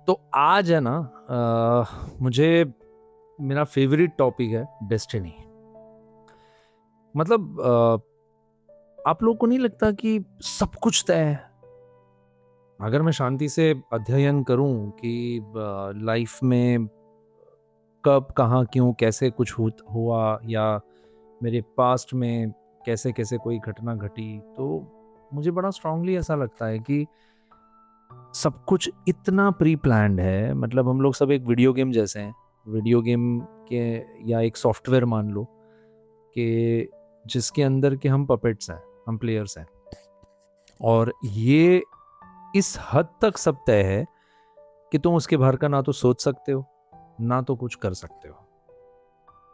तो आज है ना, मुझे मेरा फेवरेट टॉपिक है डेस्टिनी। मतलब आप लोग को नहीं लगता कि सब कुछ तय है? अगर मैं शांति से अध्ययन करूं कि लाइफ में कब कहाँ क्यों कैसे कुछ हुआ या मेरे पास्ट में कैसे कैसे कोई घटना घटी, तो मुझे बड़ा स्ट्रांगली ऐसा लगता है कि सब कुछ इतना प्री प्लान्ड है। मतलब हम लोग सब एक वीडियो गेम जैसे हैं। वीडियो गेम के या एक सॉफ्टवेयर मान लो कि जिसके अंदर के हम पपेट्स हैं, हम प्लेयर्स हैं। और ये इस हद तक सब तय है कि तुम उसके बाहर का ना तो सोच सकते हो, ना तो कुछ कर सकते हो।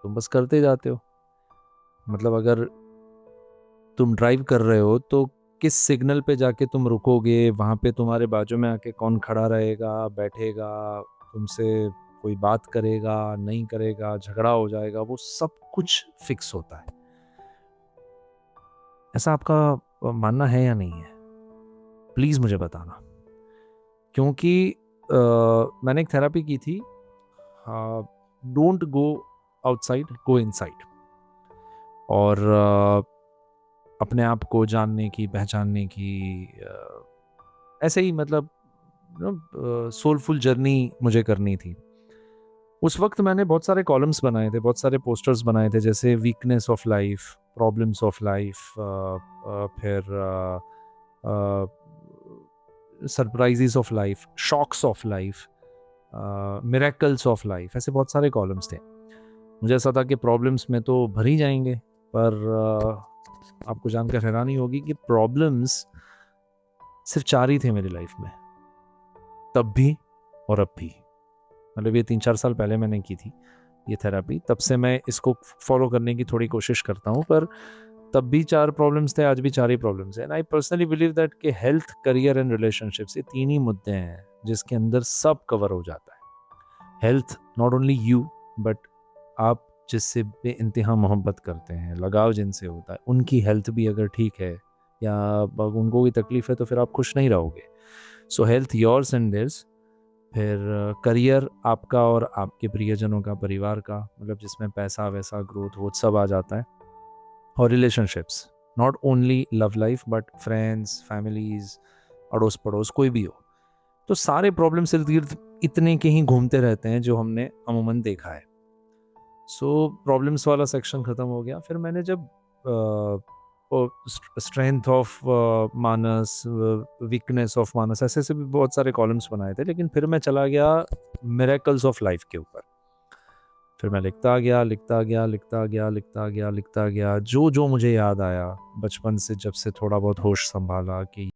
तुम बस करते जाते हो। मतलब अगर तुम ड्राइव कर रहे हो तो किस सिग्नल पे जाके तुम रुकोगे, वहाँ पे तुम्हारे बाजू में आके कौन खड़ा रहेगा, बैठेगा, तुमसे कोई बात करेगा, नहीं करेगा, झगड़ा हो जाएगा, वो सब कुछ फिक्स होता है। ऐसा आपका मानना है या नहीं है? प्लीज मुझे बताना। क्योंकि मैंने एक थेरेपी की थी, don't go outside, go inside. और अपने आप को जानने की, पहचानने की, ऐसे ही मतलब सोलफुल जर्नी मुझे करनी थी। उस वक्त मैंने बहुत सारे कॉलम्स बनाए थे, बहुत सारे पोस्टर्स बनाए थे, जैसे weakness of life, problems of life, फिर surprises of life, shocks of life, miracles of life, ऐसे बहुत सारे कॉलम्स थे। मुझे ऐसा था कि प्रॉब्लम्स में तो भर ही जाएंगे, पर आपको जानकर हैरानी होगी कि प्रॉब्लम्स सिर्फ 4 ही थे मेरी लाइफ में, तब भी और अब भी। मतलब ये 3-4 साल पहले मैंने की थी ये थेरेपी, तब से मैं इसको फॉलो करने की थोड़ी कोशिश करता हूँ। पर तब भी 4 प्रॉब्लम्स थे, आज भी 4 ही प्रॉब्लम्स हैं। And I personally believe that कि हेल्थ, करियर एंड रिलेशनशिप्स, ये 3 ही मुद्दे हैं जिसके अंदर सब कवर हो जाता है। Health, not only you, but आप जिससे बेइंतहा मोहब्बत करते हैं, लगाव जिनसे होता है, उनकी हेल्थ भी अगर ठीक है या उनको कोई तकलीफ है तो फिर आप खुश नहीं रहोगे। So health yours and theirs. फिर करियर आपका और आपके प्रियजनों का, परिवार का, मतलब जिसमें पैसा वैसा ग्रोथ वो सब आ जाता है। और relationships, not only love life but friends, families, अड़ोस पड़ोस, कोई भी हो। तो सारे प्रॉब्लम इर्द गिर्द इतने के ही घूमते रहते हैं जो हमने अमूमन देखा है। सो प्रॉब्लम्स वाला सेक्शन खत्म हो गया। फिर मैंने जब स्ट्रेंथ ऑफ मानस, वीकनेस ऑफ मानस, ऐसे ऐसे भी बहुत सारे कॉलम्स बनाए थे, लेकिन फिर मैं चला गया मिरेकल्स ऑफ लाइफ के ऊपर। फिर मैं लिखता गया, लिखता गया, लिखता गया, लिखता गया, लिखता गया, जो जो मुझे याद आया बचपन से, जब से थोड़ा बहुत होश संभाला कि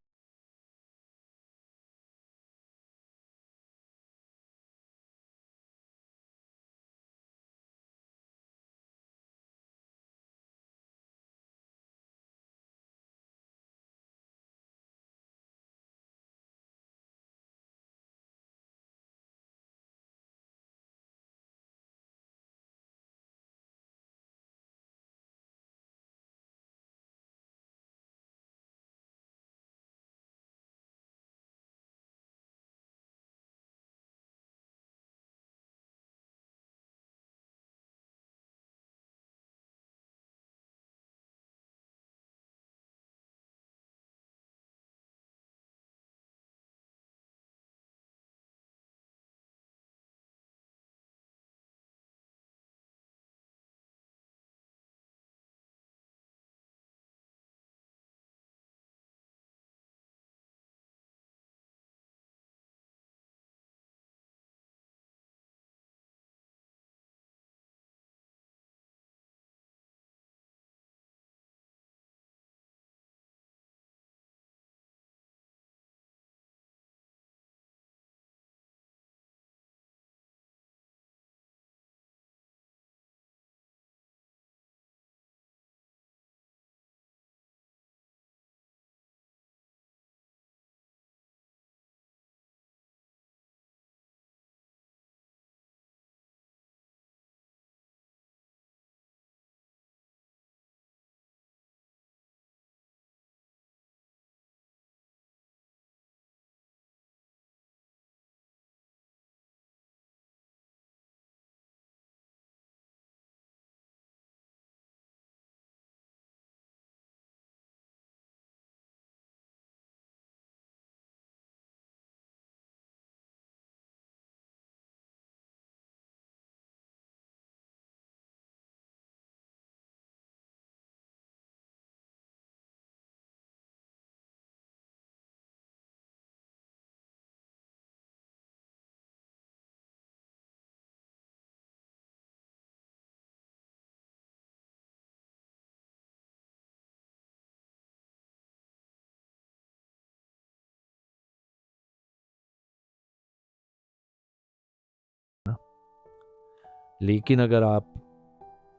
लेकिन अगर आप,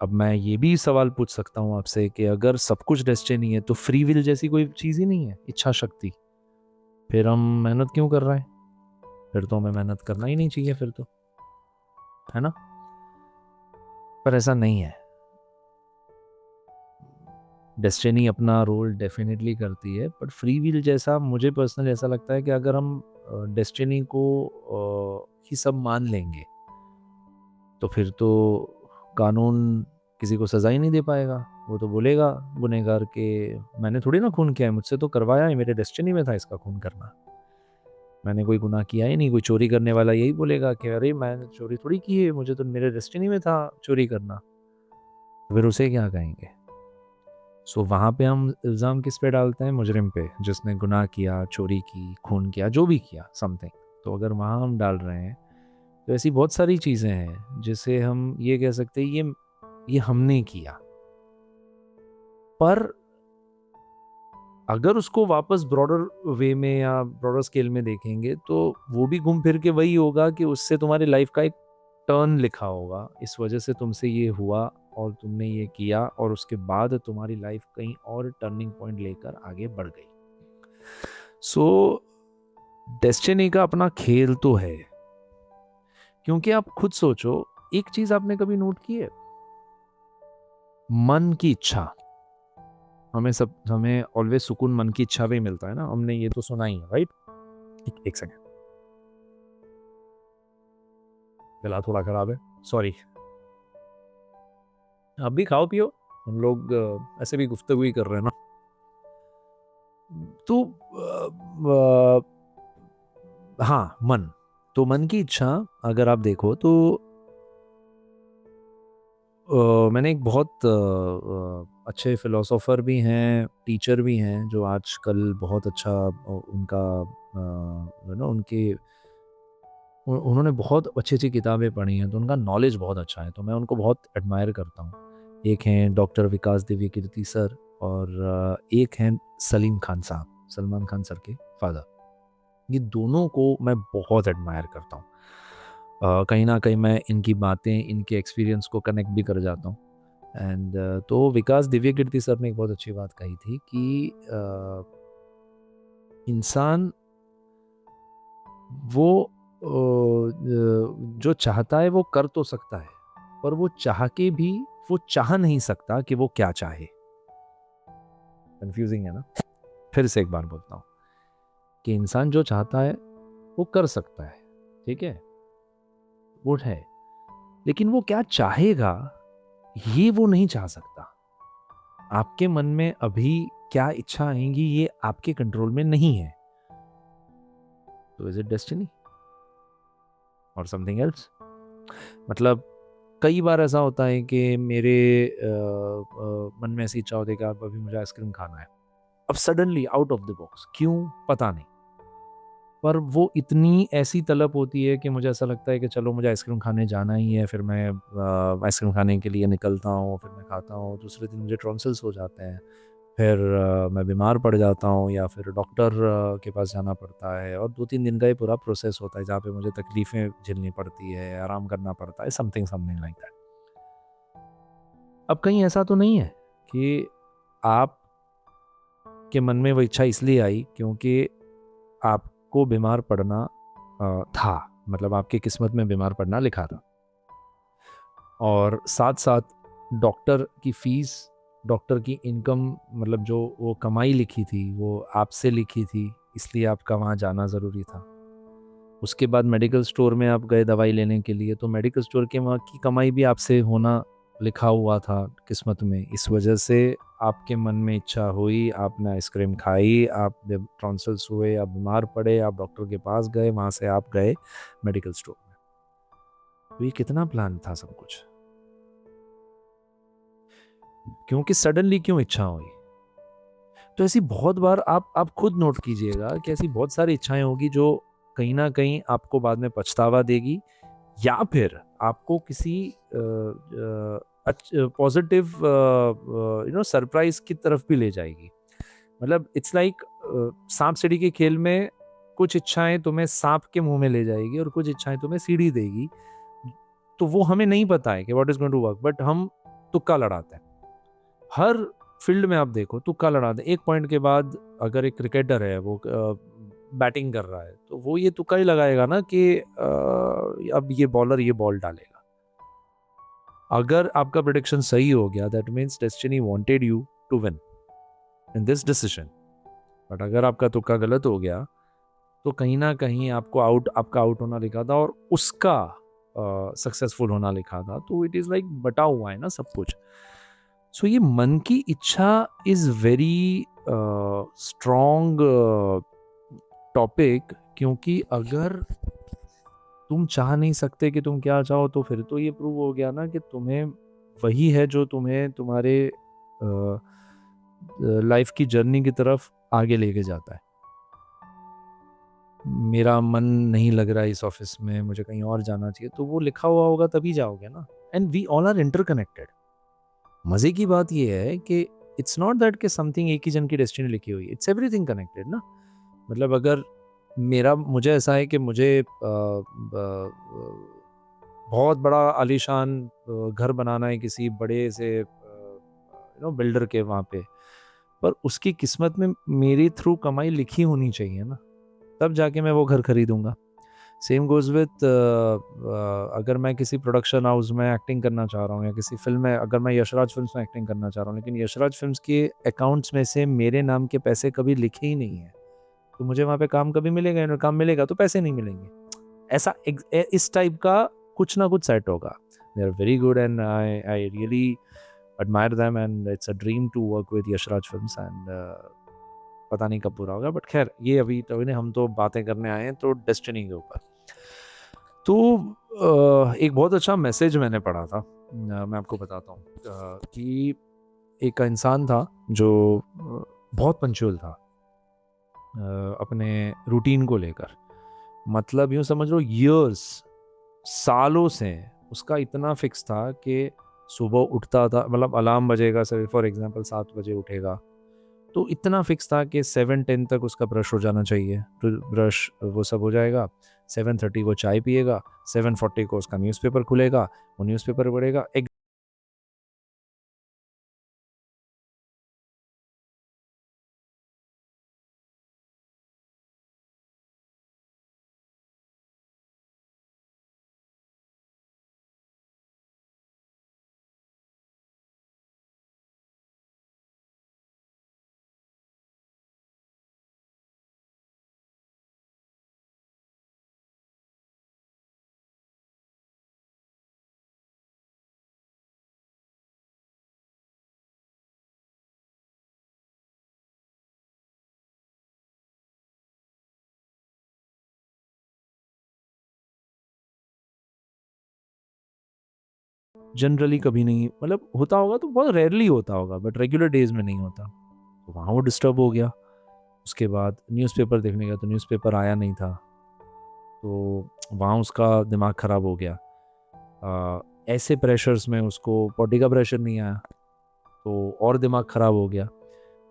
अब मैं ये भी सवाल पूछ सकता हूँ आपसे कि अगर सब कुछ डेस्टिनी है तो फ्री विल जैसी कोई चीज़ ही नहीं है, इच्छा शक्ति, फिर हम मेहनत क्यों कर रहे हैं? फिर तो हमें मेहनत करना ही नहीं चाहिए फिर तो, है ना? पर ऐसा नहीं है। डेस्टिनी अपना रोल डेफिनेटली करती है, बट फ्री विल जैसा मुझे पर्सनली ऐसा लगता है कि अगर हम डेस्टिनी को ही सब मान लेंगे तो फिर तो कानून किसी को सज़ा ही नहीं दे पाएगा। वो तो बोलेगा गुनहगार के मैंने थोड़ी ना खून किया है, मुझसे तो करवाया है, मेरे डेस्टिनी में था इसका खून करना। मैंने कोई गुनाह किया ही नहीं। कोई चोरी करने वाला यही बोलेगा कि अरे मैंने चोरी थोड़ी की है, मुझे तो मेरे डेस्टिनी में था चोरी करना। फिर उसे क्या कहेंगे? सो वहाँ पे हम इल्ज़ाम किस पे डालते हैं? मुजरिम पे, जिसने गुनाह किया, चोरी की, खून किया, जो भी किया समथिंग। तो अगर वहाँ हम डाल रहे हैं, तो ऐसी बहुत सारी चीज़ें हैं जिसे हम ये कह सकते हैं ये हमने किया। पर अगर उसको वापस ब्रॉडर वे में या ब्रॉडर स्केल में देखेंगे तो वो भी घूम फिर के वही होगा कि उससे तुम्हारी लाइफ का एक टर्न लिखा होगा, इस वजह से तुमसे ये हुआ और तुमने ये किया और उसके बाद तुम्हारी लाइफ कहीं और टर्निंग पॉइंट लेकर आगे बढ़ गई। सो डेस्टिनी का अपना खेल तो है, क्योंकि आप खुद सोचो, एक चीज आपने कभी नोट की है? मन की इच्छा, हमें ऑलवेज सुकून मन की इच्छा पे ही मिलता है ना, हमने ये तो सुना ही है, राइट? एक सेकेंड, गला थोड़ा खराब है, सॉरी। आप भी खाओ पियो, हम लोग ऐसे भी गुफ्तगू ही कर रहे हैं ना। तो हाँ, मन, तो मन की इच्छा अगर आप देखो तो मैंने एक बहुत अच्छे फिलोसोफर भी हैं, टीचर भी हैं, जो आजकल बहुत अच्छा उनका ना उनके उन्होंने बहुत अच्छी-अच्छी किताबें पढ़ी हैं, तो उनका नॉलेज बहुत अच्छा है, तो मैं उनको बहुत एडमायर करता हूँ। एक हैं डॉक्टर विकास दिव्यकीर्ति सर और एक हैं सलीम खान साहब, सलमान खान सर के फादर। ये दोनों को मैं बहुत एडमायर करता हूँ। कहीं न कहीं मैं इनकी बातें, इनके एक्सपीरियंस को कनेक्ट भी कर जाता हूँ। एंड तो विकास दिव्यकीर्ति सर ने एक बहुत अच्छी बात कही थी कि इंसान वो जो चाहता है वो कर तो सकता है, पर वो चाह के भी वो चाह नहीं सकता कि वो क्या चाहे। कंफ्यूजिंग है ना? फिर से एक बार बोलता हूँ कि इंसान जो चाहता है वो कर सकता है, ठीक है? वो है, लेकिन वो क्या चाहेगा ये वो नहीं चाह सकता। आपके मन में अभी क्या इच्छा आएंगी ये आपके कंट्रोल में नहीं है। तो इज इट डेस्टिनी और समथिंग एल्स? मतलब कई बार ऐसा होता है कि मेरे मन में ऐसी इच्छा होती है कि अब अभी मुझे आइसक्रीम खाना है, अब suddenly out of the box, क्यों पता नहीं, पर वो इतनी ऐसी तलब होती है कि मुझे ऐसा लगता है कि चलो मुझे आइसक्रीम खाने जाना ही है, फिर मैं आइसक्रीम खाने के लिए निकलता हूँ, फिर मैं खाता हूँ, दूसरे दिन मुझे टॉन्सिल्स हो जाते हैं, फिर मैं बीमार पड़ जाता हूँ या फिर डॉक्टर के पास जाना पड़ता है और 2-3 दिन का ये पूरा प्रोसेस होता है जहाँ पे मुझे तकलीफ़ें झेलनी पड़ती है, आराम करना पड़ता है, समथिंग समथिंग लाइक दैट। अब कहीं ऐसा तो नहीं है कि आप के मन में वो इच्छा इसलिए आई क्योंकि आपको बीमार पड़ना था, मतलब आपकी किस्मत में बीमार पड़ना लिखा था और साथ-साथ डॉक्टर की फ़ीस, डॉक्टर की इनकम, मतलब जो वो कमाई लिखी थी, वो आपसे लिखी थी, इसलिए आपका वहाँ जाना ज़रूरी था। उसके बाद मेडिकल स्टोर में आप गए दवाई लेने के लिए, तो मेडिकल स्टोर के वहाँ की कमाई भी आपसे होना लिखा हुआ था किस्मत में। इस वजह से आपके मन में इच्छा हुई, आपने आइसक्रीम खाई, आप जब टॉन्सिल्स हुए, आप बीमार पड़े, आप डॉक्टर के पास गए, वहाँ से आप गए मेडिकल स्टोर में। तो ये कितना प्लान था सब कुछ। क्योंकि सडनली क्यों इच्छा हुई? तो ऐसी बहुत बार आप खुद नोट कीजिएगा कि ऐसी बहुत सारी इच्छाएं होगी जो कहीं ना कहीं आपको बाद में पछतावा देगी या फिर आपको किसी पॉजिटिव सरप्राइज की तरफ भी ले जाएगी। मतलब इट्स लाइक सांप सीढ़ी के खेल में कुछ इच्छाएं तुम्हें सांप के मुंह में ले जाएगी और कुछ इच्छाएं तुम्हें सीढ़ी देगी। तो वो हमें नहीं पता है कि what is going to work, but हम तुक्का लड़ाते हैं। हर फील्ड में आप देखो तुक्का लड़ाते हैं। एक पॉइंट के बाद अगर एक क्रिकेटर है वो बैटिंग कर रहा है तो वो ये तुक्का ही लगाएगा ना कि अब ये बॉलर ये बॉल डालेगा। अगर आपका प्रेडिक्शन सही हो गया that means destiny wanted you to win in this decision. But अगर आपका तुक्का गलत हो गया तो कहीं ना कहीं आपका आउट होना लिखा था और उसका सक्सेसफुल होना लिखा था। तो इट इज़ लाइक बटा हुआ है ना सब कुछ। सो ये मन की इच्छा इज़ वेरी स्ट्रॉन्ग टॉपिक, क्योंकि अगर तुम चाह नहीं सकते कि तुम क्या चाहो तो फिर तो ये प्रूव हो गया ना कि तुम्हें वही है जो तुम्हें तुम्हारे लाइफ की जर्नी की तरफ आगे लेके जाता है। मेरा मन नहीं लग रहा है इस ऑफिस में, मुझे कहीं और जाना चाहिए, तो वो लिखा हुआ होगा तभी जाओगे ना। And we all are interconnected. मजे की बात ये है कि इट्स नॉट दैट कि समथिंग एक ही जन की डेस्टिनी लिखी हुई है, इट्स एवरीथिंग कनेक्टेड ना। मतलब अगर मुझे ऐसा है कि मुझे बहुत बड़ा आलीशान घर बनाना है किसी बड़े से बिल्डर के वहाँ पे, पर उसकी किस्मत में मेरी थ्रू कमाई लिखी होनी चाहिए ना, तब जाके मैं वो घर खरीदूंगा। सेम गोज विथ अगर मैं किसी प्रोडक्शन हाउस में एक्टिंग करना चाह रहा हूँ या किसी फिल्म में, अगर मैं यशराज फिल्म्स में एक्टिंग करना चाह रहा हूँ लेकिन यशराज फिल्म्स के अकाउंट्स में से मेरे नाम के पैसे कभी लिखे ही नहीं है, तो मुझे वहाँ पे काम कभी मिलेगा ही नहीं। काम मिलेगा तो पैसे नहीं मिलेंगे। ऐसा इस टाइप का कुछ ना कुछ सेट होगा। They are very good and I really admire them and it's a dream to work with Yash Raj films and पता नहीं कब पूरा होगा, बट खैर ये अभी तो नहीं, हम तो बातें करने आए हैं तो डेस्टिनी के ऊपर। तो एक बहुत अच्छा मैसेज मैंने पढ़ा था, मैं आपको बताता हूँ कि एक इंसान था जो बहुत पंचुअल था अपने रूटीन को लेकर। मतलब यूँ समझ लो ईयर्स, सालों से उसका इतना फिक्स था कि सुबह उठता था, मतलब अलार्म बजेगा सर फॉर एग्जांपल 7 बजे उठेगा, तो इतना फिक्स था कि 7:10 तक उसका ब्रश हो जाना चाहिए, तो ब्रश वो सब हो जाएगा। 7:30 वो चाय पिएगा, 7:40 को उसका न्यूज़पेपर खुलेगा, वो न्यूज़पेपर पढ़ेगा। एक जनरली कभी नहीं, मतलब होता होगा तो बहुत रेयरली होता होगा, बट रेगुलर डेज में नहीं होता। तो वहाँ वो डिस्टर्ब हो गया। उसके बाद न्यूज़पेपर देखने गया तो न्यूज़पेपर आया नहीं था, तो वहाँ उसका दिमाग ख़राब हो गया। ऐसे प्रेशर्स में उसको बॉडी का प्रेशर नहीं आया, तो और दिमाग ख़राब हो गया।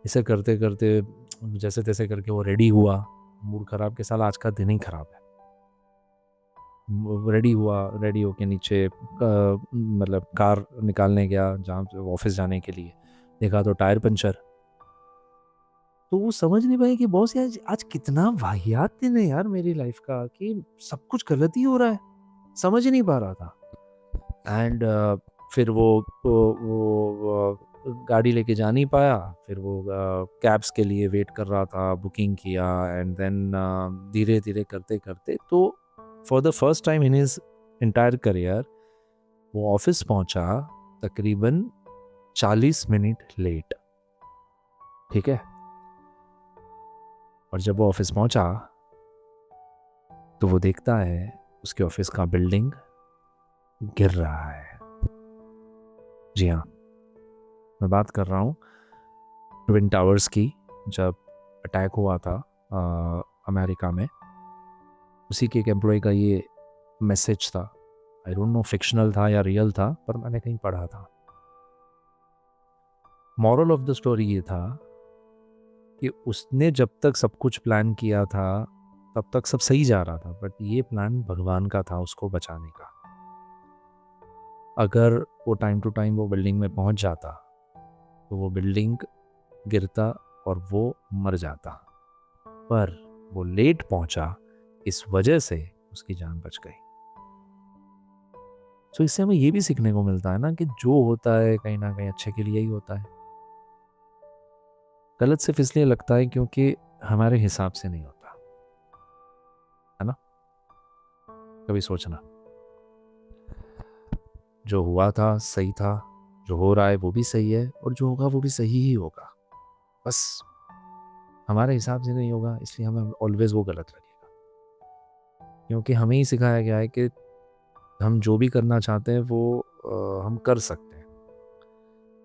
इसे करते करते जैसे तैसे करके वो रेडी हुआ, मूड ख़राब के साल आज का दिन ही ख़राब है। रेडी हुआ, रेडी होके नीचे मतलब कार निकालने गया जहाँ से ऑफिस जाने के लिए, देखा तो टायर पंचर। तो वो समझ नहीं पाए कि बॉस यार आज कितना वाहियात दिन है यार मेरी लाइफ का, कि सब कुछ गलत ही हो रहा है, समझ ही नहीं पा रहा था। एंड फिर वो गाड़ी लेके जा नहीं पाया, फिर वो कैब्स के लिए वेट कर रहा था, बुकिंग किया, एंड देन धीरे धीरे करते करते तो for the first time in his entire career वो ऑफिस पहुंचा तकरीबन 40 मिनट लेट। ठीक है, और जब वो ऑफिस पहुंचा तो वो देखता है उसके ऑफिस का बिल्डिंग गिर रहा है। जी हाँ, मैं बात कर रहा हूँ ट्विन टावर्स की। जब अटैक हुआ था अमेरिका में, उसी के एक एम्प्लॉय का ये मैसेज था। आई डोंट नो फिक्शनल था या रियल था, पर मैंने कहीं पढ़ा था। मॉरल ऑफ द स्टोरी ये था कि उसने जब तक सब कुछ प्लान किया था तब तक सब सही जा रहा था, बट ये प्लान भगवान का था उसको बचाने का। अगर वो टाइम टू टाइम वो बिल्डिंग में पहुंच जाता तो वो बिल्डिंग गिरता और वो मर जाता, पर वो लेट पहुंचा, इस वजह से उसकी जान बच गई। तो इससे हमें ये भी सीखने को मिलता है ना कि जो होता है कहीं ना कहीं अच्छे के लिए ही होता है। गलत सिर्फ इसलिए लगता है क्योंकि हमारे हिसाब से नहीं होता, है ना। कभी सोचना, जो हुआ था सही था, जो हो रहा है वो भी सही है, और जो होगा वो भी सही ही होगा। बस हमारे हिसाब से नहीं होगा, इसलिए हमें ऑलवेज वो गलत लगेगा, क्योंकि हमें ही सिखाया गया है कि हम जो भी करना चाहते हैं वो हम कर सकते हैं।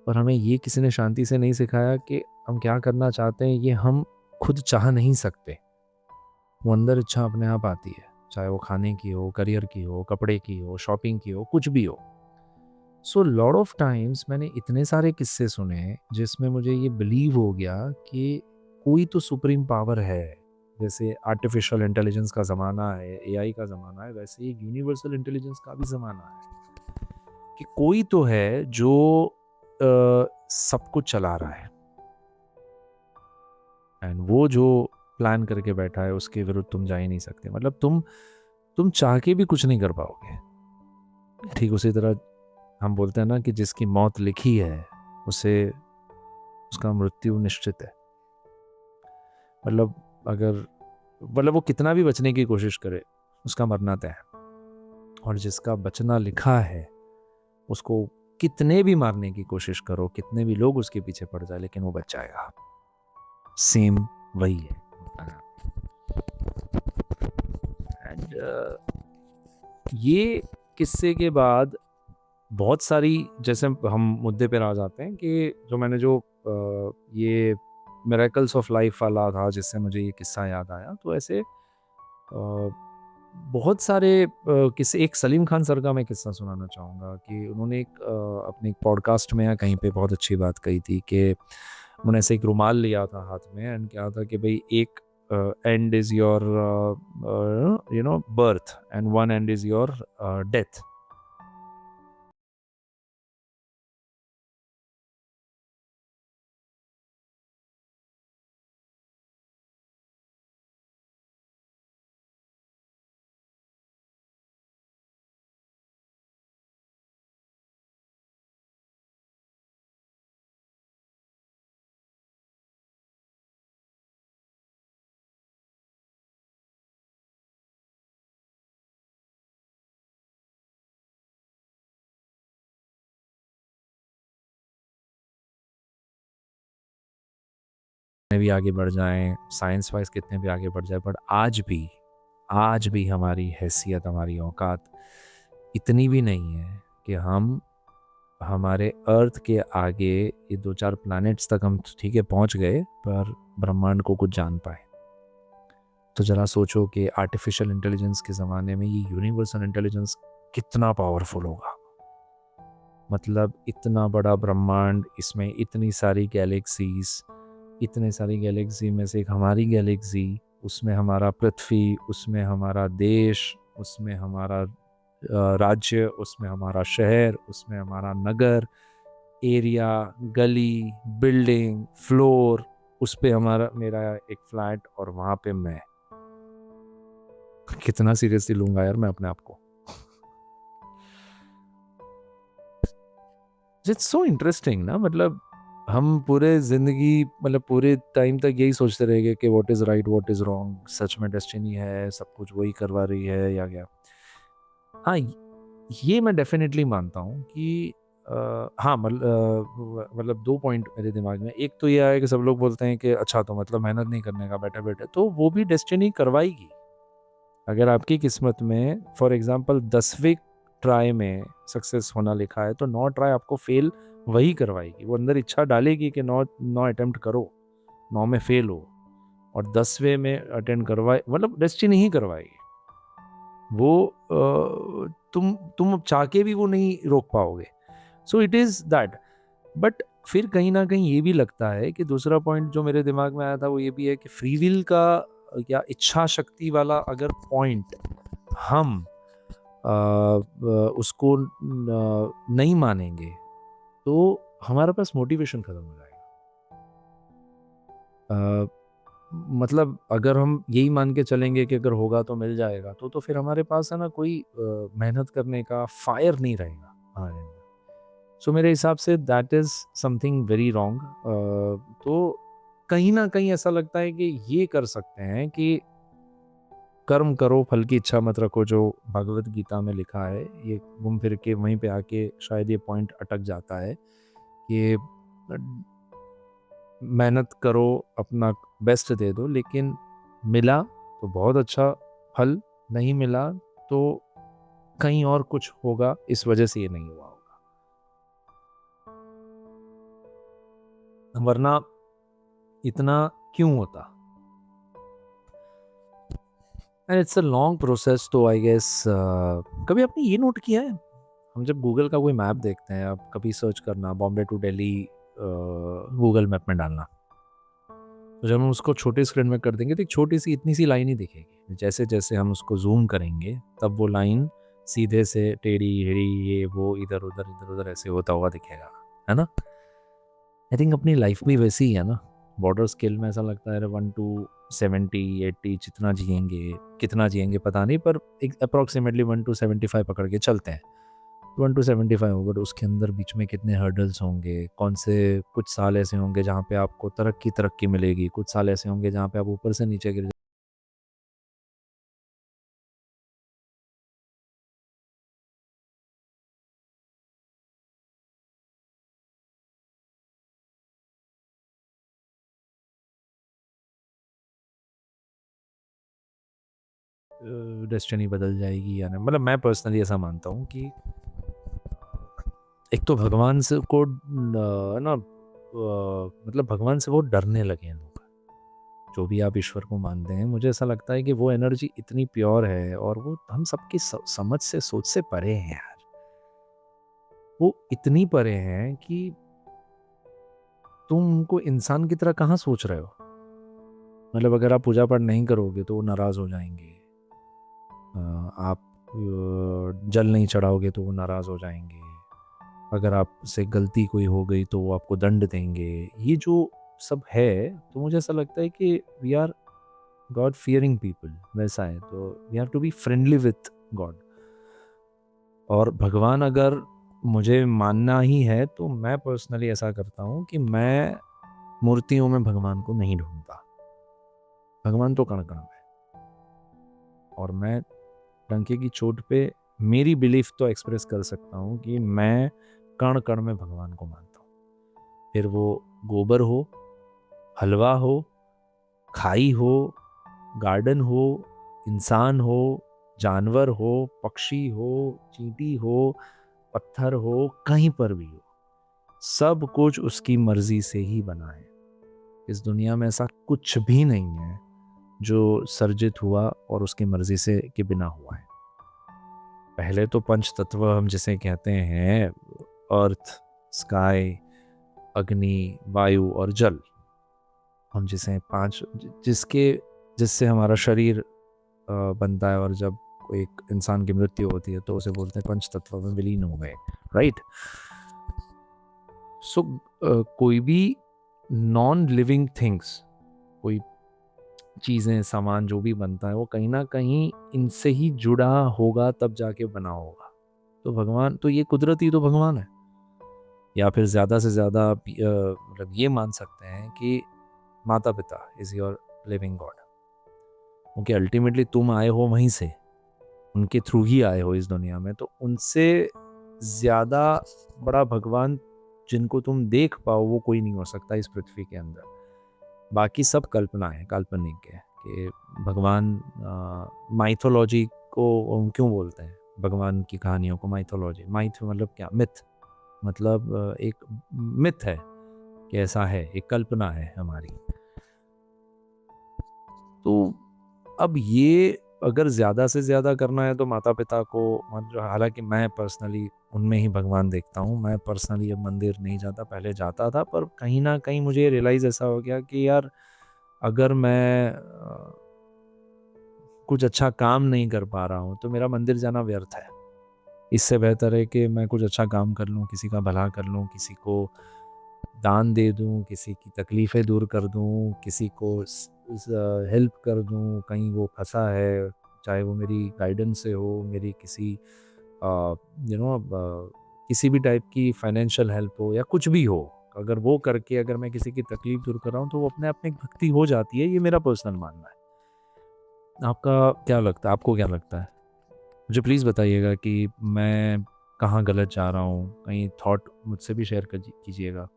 पर हमें ये किसी ने शांति से नहीं सिखाया कि हम क्या करना चाहते हैं ये हम खुद चाह नहीं सकते। वो अंदर इच्छा अपने आप आती है, चाहे वो खाने की हो, करियर की हो, कपड़े की हो, शॉपिंग की हो, कुछ भी हो। सो लॉट ऑफ टाइम्स मैंने इतने सारे किस्से सुने जिसमें मुझे ये बिलीव हो गया कि कोई तो सुप्रीम पावर है। जैसे आर्टिफिशियल इंटेलिजेंस का ज़माना है, एआई का ज़माना है, वैसे ही यूनिवर्सल इंटेलिजेंस का भी ज़माना है कि कोई तो है जो सब कुछ चला रहा है, एंड वो जो प्लान करके बैठा है उसके विरुद्ध तुम जा ही नहीं सकते। मतलब तुम चाह के भी कुछ नहीं कर पाओगे। ठीक उसी तरह हम बोलते हैं ना कि जिसकी मौत लिखी है उसे उसका मृत्यु निश्चित है। मतलब अगर मतलब वो कितना भी बचने की कोशिश करे उसका मरना तय है, और जिसका बचना लिखा है उसको कितने भी मारने की कोशिश करो, कितने भी लोग उसके पीछे पड़ जाए, लेकिन वो बच जाएगा। सेम वही है। एंड ये किस्से के बाद बहुत सारी, जैसे हम मुद्दे पर आ जाते हैं कि जो मैंने जो ये मिरेकल्स ऑफ लाइफ वाला था जिससे मुझे ये किस्सा याद आया, तो ऐसे बहुत सारे किस्से। एक सलीम खान सर का मैं किस्सा सुनाना चाहूँगा कि उन्होंने एक अपने एक पॉडकास्ट में या कहीं पे बहुत अच्छी बात कही थी कि उन्होंने ऐसे एक रुमाल लिया था हाथ में, एंड क्या था कि भाई एक and is your birth and one and is your death. भी आगे बढ़ जाएं, साइंस वाइज कितने भी आगे बढ़ जाए, बट आज भी हमारी हैसियत, हमारी औकात इतनी भी नहीं है कि हम हमारे अर्थ के आगे ये 2-4 प्लैनेट्स तक हम ठीक है पहुंच गए, पर ब्रह्मांड को कुछ जान पाए। तो जरा सोचो कि आर्टिफिशियल इंटेलिजेंस के ज़माने में ये यूनिवर्सल इंटेलिजेंस कितना पावरफुल होगा। मतलब इतना बड़ा ब्रह्मांड, इसमें इतनी सारी गैलेक्सीज, इतने सारी गैलेक्सी में से एक हमारी गैलेक्सी, उसमें हमारा पृथ्वी, उसमें हमारा देश, उसमें हमारा राज्य, उसमें हमारा शहर, उसमें हमारा नगर, एरिया, गली, बिल्डिंग, फ्लोर, उस पे हमारा मेरा एक फ्लैट, और वहाँ पे मैं। कितना सीरियसली लूँगा यार मैं अपने आप को। इट्स सो इंटरेस्टिंग ना। मतलब हम पूरे ज़िंदगी, मतलब पूरे टाइम तक यही सोचते रहेंगे कि what is right, what is wrong, सच में डेस्टिनी है, सब कुछ वही करवा रही है या क्या। हाँ, ये मैं डेफ़िनेटली मानता हूँ कि हाँ, मतलब 2 पॉइंट मेरे दिमाग में। एक तो ये आया कि सब लोग बोलते हैं कि अच्छा तो मतलब मेहनत नहीं करने का, बैठे-बैठे, तो वो भी डेस्टिनी करवाएगी। अगर आपकी किस्मत में फॉर एग्ज़ाम्पल 10वें ट्राई में सक्सेस होना लिखा है, तो 9 ट्राई आपको फ़ेल वही करवाएगी। वो अंदर इच्छा डालेगी कि 9 अटेम्प्ट करो, 9 में फ़ेल हो, और 10वें में अटेम्प्ट करवाए, मतलब डेस्टिनी ही करवाएगी। वो तुम अब चाह के भी वो नहीं रोक पाओगे। So it is that. But फिर कहीं न कहीं ये भी लगता है कि दूसरा पॉइंट जो मेरे दिमाग में आया था वो ये भी है कि फ्री विल का या इच्छा शक्ति वाला अगर पॉइंट हम उसको नहीं मानेंगे तो हमारे पास मोटिवेशन खत्म हो जाएगा। अ, मतलब अगर हम यही मान के चलेंगे कि अगर होगा तो मिल जाएगा तो फिर हमारे पास है ना कोई मेहनत करने का फायर नहीं रहेगा हमारे अंदर। सो मेरे हिसाब say that is something very wrong. तो कहीं ना कहीं ऐसा लगता है कि ये कर सकते हैं कि कर्म करो फल की इच्छा मत रखो, जो भगवत गीता में लिखा है। ये घूम फिर के वहीं पे आके शायद ये पॉइंट अटक जाता है कि मेहनत करो, अपना बेस्ट दे दो, लेकिन मिला तो बहुत अच्छा फल, नहीं मिला तो कहीं और कुछ होगा, इस वजह से ये नहीं हुआ होगा। वरना इतना क्यों होता? And it's a long process. तो आई गेस कभी आपने ये नोट किया है, हम जब गूगल का कोई मैप देखते हैं, आप कभी सर्च करना Bombay to Delhi Google map में डालना, तो जब हम उसको छोटे स्क्रीन में कर देंगे तो एक छोटी सी इतनी सी लाइन ही दिखेगी। जैसे जैसे हम उसको जूम करेंगे तब वो लाइन सीधे से टेढ़ी हेढ़ी ये वो इधर उधर ऐसे होता हुआ दिखेगा, है ना? आई थिंक अपनी लाइफ भी वैसी ही है ना। बॉर्डर स्केल में ऐसा लगता है 1 to 70 80 जितना जिएंगे, कितना जिएंगे पता नहीं, पर एक अप्रॉक्सीमेटली 1 to 75 पकड़ के चलते हैं। 1 to 75 हो, बट उसके अंदर बीच में कितने हर्डल्स होंगे, कौन से कुछ साल ऐसे होंगे जहाँ पे आपको तरक्की तरक्की मिलेगी, कुछ साल ऐसे होंगे जहाँ पे आप ऊपर से नीचे गिर डेस्टिनी बदल जाएगी या नहीं। मतलब मैं पर्सनली ऐसा मानता हूँ कि एक तो भगवान से को ना मतलब भगवान से वो डरने लगे हैं लोग। जो भी आप ईश्वर को मानते हैं, मुझे ऐसा लगता है कि वो एनर्जी इतनी प्योर है और वो हम सबकी समझ से सोच से परे है यार। वो इतनी परे हैं कि तुम उनको इंसान की तरह कहाँ सोच रहे हो। मतलब अगर आप पूजा पाठ नहीं करोगे तो वो नाराज हो जाएंगे। आप जल नहीं चढ़ाओगे तो वो नाराज हो जाएंगे। अगर आपसे गलती कोई हो गई तो वो आपको दंड देंगे। ये जो सब है, तो मुझे ऐसा लगता है कि we are God fearing people, वैसा है। तो we have to be friendly with God. और भगवान अगर मुझे मानना ही है तो मैं पर्सनली ऐसा करता हूँ कि मैं मूर्तियों में भगवान को नहीं ढूंढता। भगवान तो कण कण में है। और मैं डंके की चोट पे मेरी बिलीफ तो एक्सप्रेस कर सकता हूँ कि मैं कण कण में भगवान को मानता हूँ। फिर वो गोबर हो, हलवा हो, खाई हो, गार्डन हो, इंसान हो, जानवर हो, पक्षी हो, चींटी हो, पत्थर हो, कहीं पर भी हो, सब कुछ उसकी मर्जी से ही बना है। इस दुनिया में ऐसा कुछ भी नहीं है जो सर्जित हुआ और उसकी मर्जी से के बिना हुआ है। पहले तो पंच तत्व हम जिसे कहते हैं, अर्थ, स्काई, अग्नि, वायु और जल, हम जिसे पांच जिसके जिससे हमारा शरीर बनता है, और जब एक इंसान की मृत्यु होती है तो उसे बोलते हैं पंच तत्व में विलीन हो गए, राइट? सो कोई भी नॉन लिविंग थिंग्स, कोई चीज़ें सामान जो भी बनता है वो कहीं ना कहीं इनसे ही जुड़ा होगा, तब जाके बना होगा। तो भगवान तो ये कुदरती तो भगवान है। या फिर ज़्यादा से ज़्यादा आप मतलब ये मान सकते हैं कि माता पिता इज़ योर लिविंग गॉड। क्योंकि अल्टीमेटली तुम आए हो वहीं से, उनके थ्रू ही आए हो इस दुनिया में। तो उनसे ज़्यादा बड़ा भगवान जिनको तुम देख पाओ वो कोई नहीं हो सकता इस पृथ्वी के अंदर। बाकी सब कल्पना है, काल्पनिक है। कि भगवान माइथोलॉजी को हम क्यों बोलते हैं, भगवान की कहानियों को माइथोलॉजी। माइथ मतलब क्या? मिथ, मतलब एक मिथ है कि ऐसा है, एक कल्पना है हमारी। तो अब ये अगर ज़्यादा से ज़्यादा करना है तो माता पिता को, मतलब हालांकि मैं पर्सनली उनमें ही भगवान देखता हूँ। मैं पर्सनली अब मंदिर नहीं जाता, पहले जाता था, पर कहीं ना कहीं मुझे रियलाइज़ ऐसा हो गया कि यार अगर मैं कुछ अच्छा काम नहीं कर पा रहा हूँ तो मेरा मंदिर जाना व्यर्थ है। इससे बेहतर है कि मैं कुछ अच्छा काम कर लूँ, किसी का भला कर लूँ, किसी को दान दे दूँ, किसी की तकलीफ़ें दूर कर दूँ, किसी को हेल्प कर दूँ, कहीं वो फँसा है, चाहे वो मेरी गाइडेंस से हो, मेरी किसी यू नो किसी भी टाइप की फाइनेंशियल हेल्प हो या कुछ भी हो, अगर वो करके अगर मैं किसी की तकलीफ़ दूर कर रहा हूँ, तो वो अपने आप में एक भक्ति हो जाती है, ये मेरा पर्सनल मानना है। आपका क्या लगता है? आपको क्या लगता है? मुझे प्लीज़ बताइएगा कि मैं कहाँ गलत जा रहा हूँ, कहीं थॉट मुझसे भी शेयर कीजिएगा।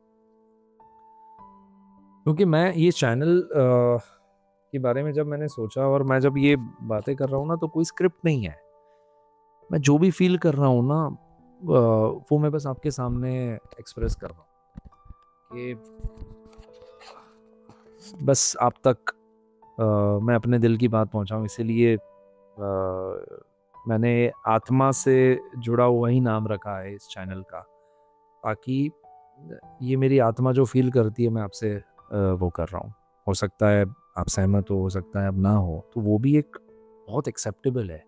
क्योंकि मैं ये चैनल के बारे में जब मैंने सोचा और मैं जब ये बातें कर रहा हूँ ना, तो कोई स्क्रिप्ट नहीं है। मैं जो भी फ़ील कर रहा हूँ ना, वो मैं बस आपके सामने एक्सप्रेस कर रहा हूँ कि बस आप तक मैं अपने दिल की बात पहुँचाऊँ, इसीलिए मैंने आत्मा से जुड़ा हुआ ही नाम रखा है इस चैनल का, ताकि ये मेरी आत्मा जो फ़ील करती है मैं आपसे वो कर रहा हूँ। हो सकता है आप सहमत हो सकता है आप ना हो, तो वो भी एक बहुत एक्सेप्टेबल है।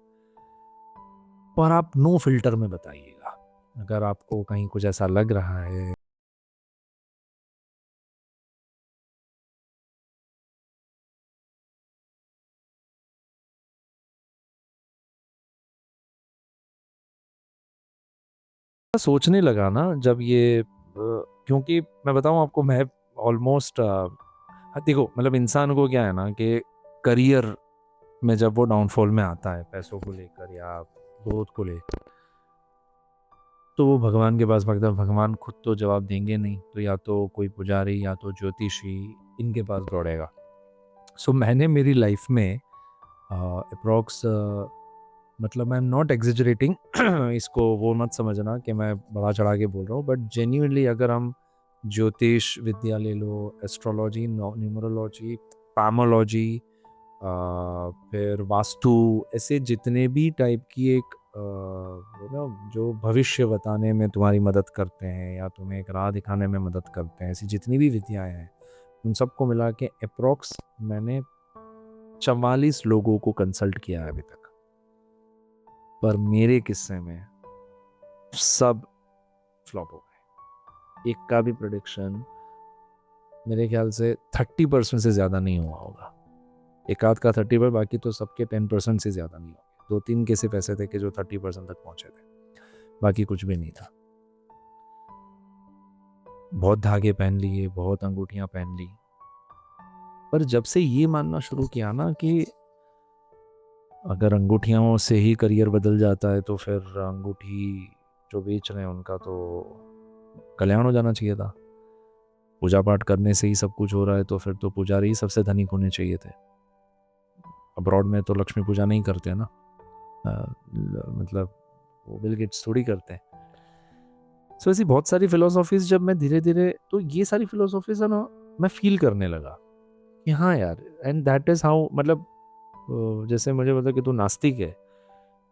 पर आप नो फ़िल्टर में बताइएगा, अगर आपको कहीं कुछ ऐसा लग रहा है। सोचने लगा ना जब ये क्योंकि मैं बताऊँ आपको, मैं ऑलमोस्ट देखो मतलब इंसान को क्या है ना कि करियर में जब वो डाउनफॉल में आता है पैसों को लेकर या ग्रोथ को लेकर, तो वो भगवान के पास भागता है। भगवान खुद तो जवाब देंगे नहीं, तो या तो कोई पुजारी या तो ज्योतिषी इनके पास दौड़ेगा। सो मैंने मेरी लाइफ में अप्रॉक्स मतलब आई एम नॉट एग्जेजरेटिंग इसको वो मत समझना कि मैं बढ़ा चढ़ा के बोल रहा हूँ, बट जेन्यूनली अगर हम ज्योतिष विद्या ले लो, एस्ट्रोलॉजी, न्यूमरोलॉजी, पैमोलॉजी, फिर वास्तु, ऐसे जितने भी टाइप की एक जो भविष्य बताने में तुम्हारी मदद करते हैं या तुम्हें एक राह दिखाने में मदद करते हैं, ऐसी जितनी भी विद्याएं हैं, उन सबको मिला के अप्रॉक्स मैंने 44 लोगों को कंसल्ट किया है अभी तक। पर मेरे किस्से में सब फ्लॉप हो गए। एक का भी प्रोडिक्शन मेरे ख्याल से 30% से ज़्यादा नहीं हुआ होगा। एक आध का 30%, बाकी तो सबके 10% से ज़्यादा नहीं होंगे। 2-3 के सिर्फ ऐसे थे कि जो 30% तक पहुंचे थे, बाकी कुछ भी नहीं था। बहुत धागे पहन लिए, बहुत अंगूठियां पहन ली, पर जब से ये मानना शुरू किया ना कि अगर अंगूठियों से ही करियर बदल जाता है, तो फिर अंगूठी जो बेच रहे हैं उनका तो कल्याण हो जाना चाहिए था। पूजा पाठ करने से ही सब कुछ हो रहा है, तो फिर तो पुजारी ही सबसे धनिक होने चाहिए थे। अब्रॉड में तो लक्ष्मी पूजा नहीं करते हैं ना, मतलब वो बिल गेट्स थोड़ी करते हैं। सो ऐसी बहुत सारी फिलोसॉफीज जब मैं धीरे धीरे, तो ये सारी फिलोसॉफीज है ना, मैं फील करने लगा कि हाँ यार, एंड दैट इज हाउ, मतलब जैसे मुझे पता कि तू नास्तिक है,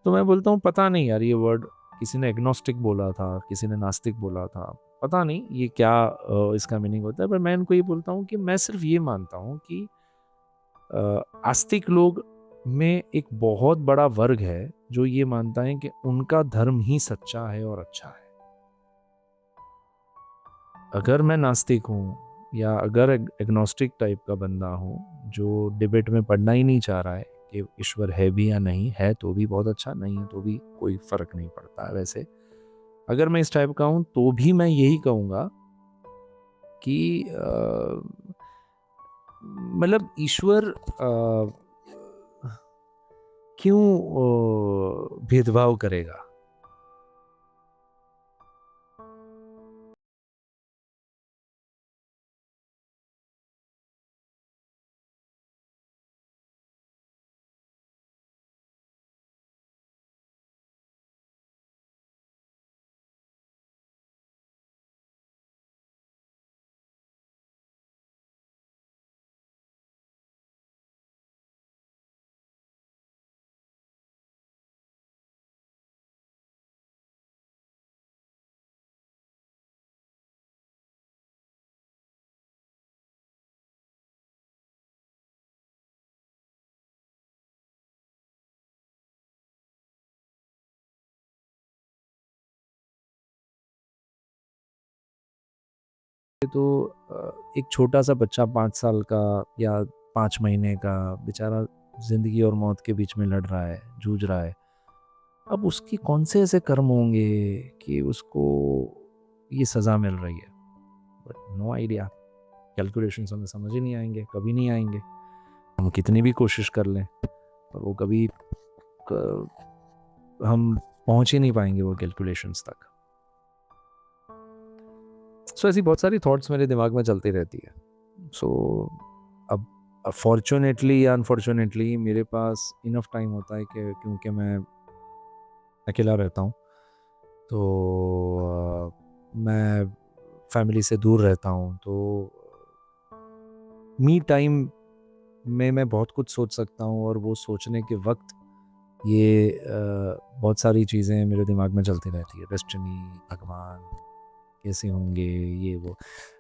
तो मैं बोलता हूँ पता नहीं यार, ये वर्ड किसी ने एग्नोस्टिक बोला था, किसी ने नास्तिक बोला था, पता नहीं ये क्या इसका मीनिंग होता है, पर मैं इनको ये बोलता हूँ कि मैं सिर्फ ये मानता हूँ कि आस्तिक लोग में एक बहुत बड़ा वर्ग है जो ये मानता है कि उनका धर्म ही सच्चा है और अच्छा है। अगर मैं नास्तिक हूँ या अगर एग्नोस्टिक टाइप का बंदा हूँ जो डिबेट में पढ़ना ही नहीं चाह रहा है कि ईश्वर है भी या नहीं है, तो भी बहुत अच्छा, नहीं है तो भी कोई फर्क नहीं पड़ता है, वैसे अगर मैं इस टाइप का हूँ तो भी मैं यही कहूँगा कि मतलब ईश्वर क्यों भेदभाव करेगा। तो एक छोटा-सा बच्चा 5 साल का या 5 महीने का बेचारा ज़िंदगी और मौत के बीच में लड़ रहा है, जूझ रहा है। अब उसके कौन से ऐसे कर्म होंगे कि उसको ये सज़ा मिल रही है? But no idea. कैलकुलेशंस हमें समझ ही नहीं आएँगे, कभी नहीं आएँगे। हम कितनी भी कोशिश कर लें, पर वो कभी क हम पहुँच ही नहीं पाएँगे वो कैलकुलेशंस तक। सो ऐसी बहुत सारी थॉट्स मेरे दिमाग में चलती रहती है। सो अब फॉर्च्यूनेटली या अनफॉर्च्यूनेटली मेरे पास इनफ टाइम होता है कि क्योंकि मैं अकेला रहता हूँ, तो मैं फैमिली से दूर रहता हूँ, तो मी टाइम में मैं बहुत कुछ सोच सकता हूँ और वो सोचने के वक्त ये बहुत सारी चीज़ें मेरे दिमाग में चलती रहती है। डेस्टिनी, भगवान कैसे होंगे, ये वो।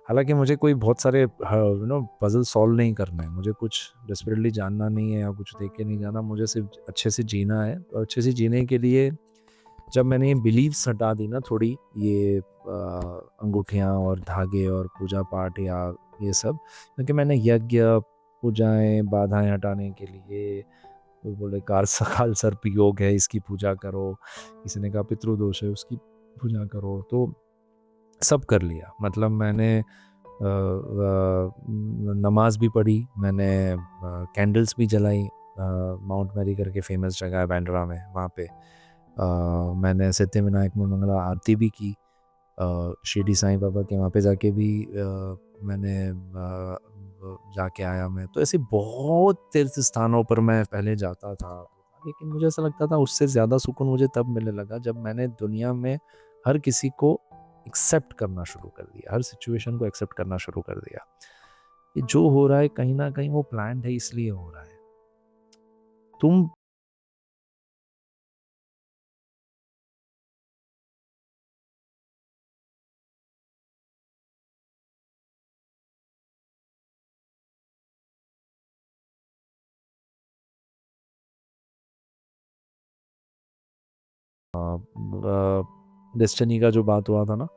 हालाँकि मुझे कोई बहुत सारे पज़ल सॉल्व नहीं करना है, मुझे कुछ डेस्परेटली जानना नहीं है या कुछ देख के नहीं जाना, मुझे सिर्फ़ अच्छे से जीना है। और अच्छे से जीने के लिए जब मैंने ये बिलीव्स हटा दी ना थोड़ी, ये अंगूठियाँ और धागे और पूजा-पाठ या ये सब, क्योंकि मैंने यज्ञ, पूजाएँ, बाधाएँ हटाने के लिए वो बोले काल सर्प योग है, इसकी पूजा करो। किसी ने कहा पितृदोष है, उसकी पूजा करो। तो सब कर लिया। मतलब मैंने नमाज़ भी पढ़ी, मैंने कैंडल्स भी जलाई। माउंट मैरी करके फ़ेमस जगह है बांद्रा में, वहाँ पे। मैंने सिद्धिविनायक में मंगला आरती भी की। शिरडी साईं बाबा के वहाँ पे जाके भी मैंने जाके आया मैं। तो ऐसे बहुत तीर्थ स्थानों पर मैं पहले जाता था, लेकिन मुझे ऐसा लगता था उससे ज़्यादा सुकून मुझे तब मिलने लगा जब मैंने दुनिया में हर किसी को एक्सेप्ट करना शुरू कर दिया, हर सिचुएशन को एक्सेप्ट करना शुरू कर दिया। कि जो हो रहा है कहीं न कहीं वो प्लान्ड है, इसलिए हो रहा है। तुम डेस्टिनी का जो बात हुआ था ना,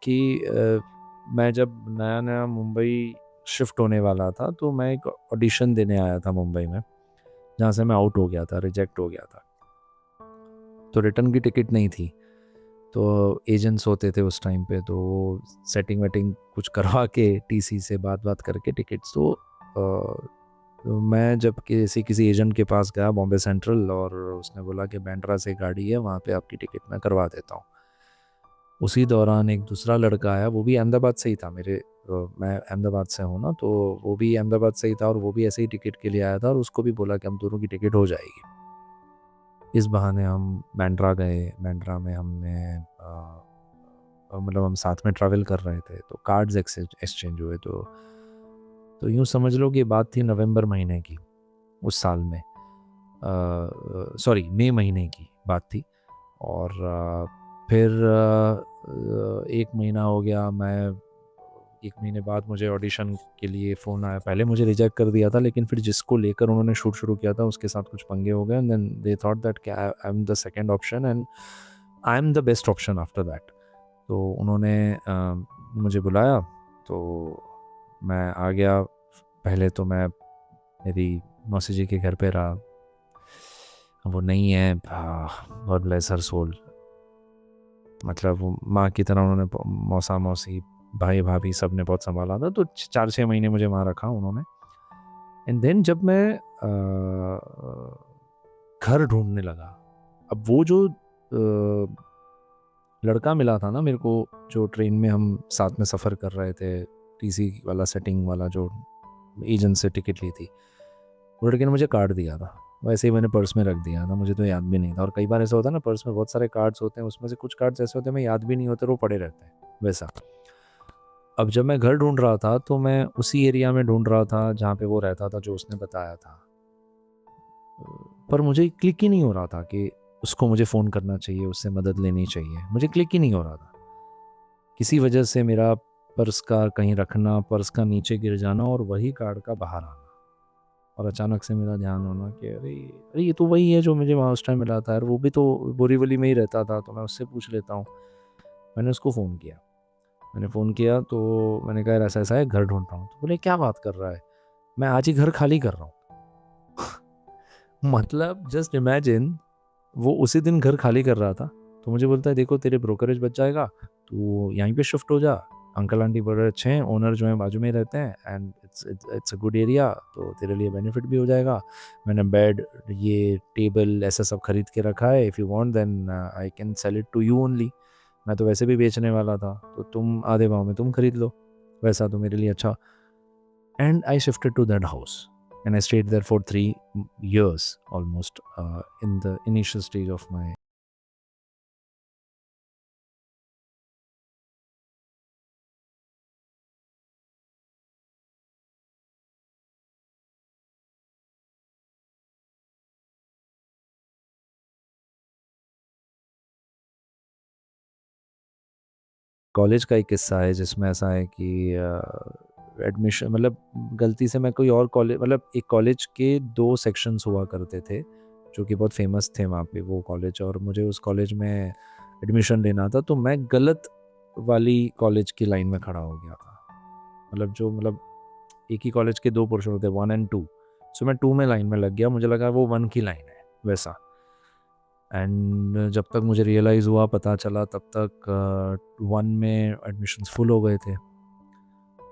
कि मैं जब नया-नया मुंबई शिफ्ट होने वाला था, तो मैं एक ऑडिशन देने आया था मुंबई में, जहाँ से मैं आउट हो गया था, रिजेक्ट हो गया था। तो रिटर्न की टिकट नहीं थी, तो एजेंट्स होते थे उस टाइम पे, तो वो सेटिंग-वेटिंग कुछ करवा के टीसी से बात-वात करके टिकट्स, तो मैं जब किसी एजेंट के पास गया बॉम्बे सेंट्रल, और उसने बोला कि बांद्रा से गाड़ी है, वहाँ पे आपकी टिकट मैं करवा देता हूँ। उसी दौरान एक दूसरा लड़का आया, वो भी अहमदाबाद से ही था। मैं अहमदाबाद से हूँ ना, तो वो भी अहमदाबाद से ही था और वो भी ऐसे ही टिकट के लिए आया था, और उसको भी बोला कि हम दोनों की टिकट हो जाएगी। इस बहाने हम बांद्रा गए। बांद्रा में हमने मतलब हम साथ में ट्रैवल कर रहे थे, तो कार्ड्स एक्सचेंज हुए। तो यूँ समझ लो कि ये बात थी नवंबर महीने की, उस साल में। सॉरी, मई महीने की बात थी। और फिर 1 महीना हो गया। मैं 1 महीने बाद मुझे ऑडिशन के लिए फ़ोन आया। पहले मुझे रिजेक्ट कर दिया था, लेकिन फिर जिसको लेकर उन्होंने शूट शुरू किया था उसके साथ कुछ पंगे हो गए, and then they thought that कि I am the second option and I am the best option after that. तो उन्होंने मुझे बुलाया, तो मैं आ गया। पहले तो मैं मेरी मौसी जी के घर पे रहा। वो नहीं है, गॉड ब्लेस हर सोल। मतलब वो माँ की तरह उन्होंने मौसा मौसी भाई भाभी सब ने बहुत संभाला था। तो 4-6 महीने मुझे वहाँ रखा उन्होंने। एंड देन जब मैं घर ढूंढने लगा, अब वो जो लड़का मिला था ना मेरे को, जो ट्रेन में हम साथ में सफ़र कर रहे थे, टीसी वाला सेटिंग वाला जो एजेंट से टिकट ली थी, वो लड़के ने मुझे कार्ड दिया था। वैसे ही मैंने पर्स में रख दिया था, मुझे तो याद भी नहीं था। और कई बार ऐसा होता है ना, पर्स में बहुत सारे कार्ड्स होते हैं, उसमें से कुछ कार्ड्स ऐसे होते हैं हमें याद भी नहीं होते, वो पड़े रहते हैं, वैसा। अब जब मैं घर ढूंढ रहा था, तो मैं उसी एरिया में ढूंढ रहा था जहाँ पे वो रहता था, जो उसने बताया था। पर मुझे क्लिक ही नहीं हो रहा था कि उसको मुझे फ़ोन करना चाहिए, उससे मदद लेनी चाहिए। मुझे क्लिक ही नहीं हो रहा था। किसी वजह से मेरा पर्स का कहीं रखना, पर्स का नीचे गिर जाना और वही कार्ड का बाहर आना, और अचानक से मेरा ध्यान होना कि अरे अरे, ये तो वही है जो मुझे वहाँ उस टाइम मिला था यार। वो भी तो बोरीवली में ही रहता था, तो मैं उससे पूछ लेता हूँ। मैंने उसको फ़ोन किया। मैंने फ़ोन किया तो मैंने कहा यार ऐसा ऐसा है, घर ढूंढ रहा हूँ। तो बोले क्या बात कर रहा है, मैं आज ही घर खाली कर रहा हूँ। मतलब जस्ट इमेजिन, वो उसी दिन घर खाली कर रहा था, तो मुझे बोलता है देखो तेरे ब्रोकरेज बच जाएगा, तू यहीं पे शिफ्ट हो जा, अंकल आंटी बड़े अच्छे हैं, ओनर जो हैं बाजू में ही रहते हैं, and it's a good area, तो तेरे लिए बेनिफिट भी हो जाएगा। मैंने बेड, ये टेबल ऐसा सब खरीद के रखा है, if you want then I can sell it to you only. मैं तो वैसे भी बेचने वाला था, तो तुम आधे भाव में तुम खरीद लो, वैसा तो मेरे लिए अच्छा। And I shifted to that house and I stayed there for 3 years almost in the initial stage of my college का एक किस्सा है जिसमें ऐसा है कि एडमिशन मतलब गलती से मैं कोई और कॉलेज, मतलब एक कॉलेज के 2 सेक्शंस हुआ करते थे जो कि बहुत फेमस थे वहाँ पे वो कॉलेज, और मुझे उस कॉलेज में एडमिशन लेना था, तो मैं गलत वाली कॉलेज की लाइन में खड़ा हो गया था। मतलब एक ही कॉलेज के 2 पोर्शन होते हैं, 1 और 2, सो मैं 2 में लाइन में लग गया, मुझे लगा वो 1 की लाइन है वैसा। एंड जब तक मुझे रियलाइज़ हुआ, पता चला, तब तक 1 में एडमिशन्स फुल हो गए थे,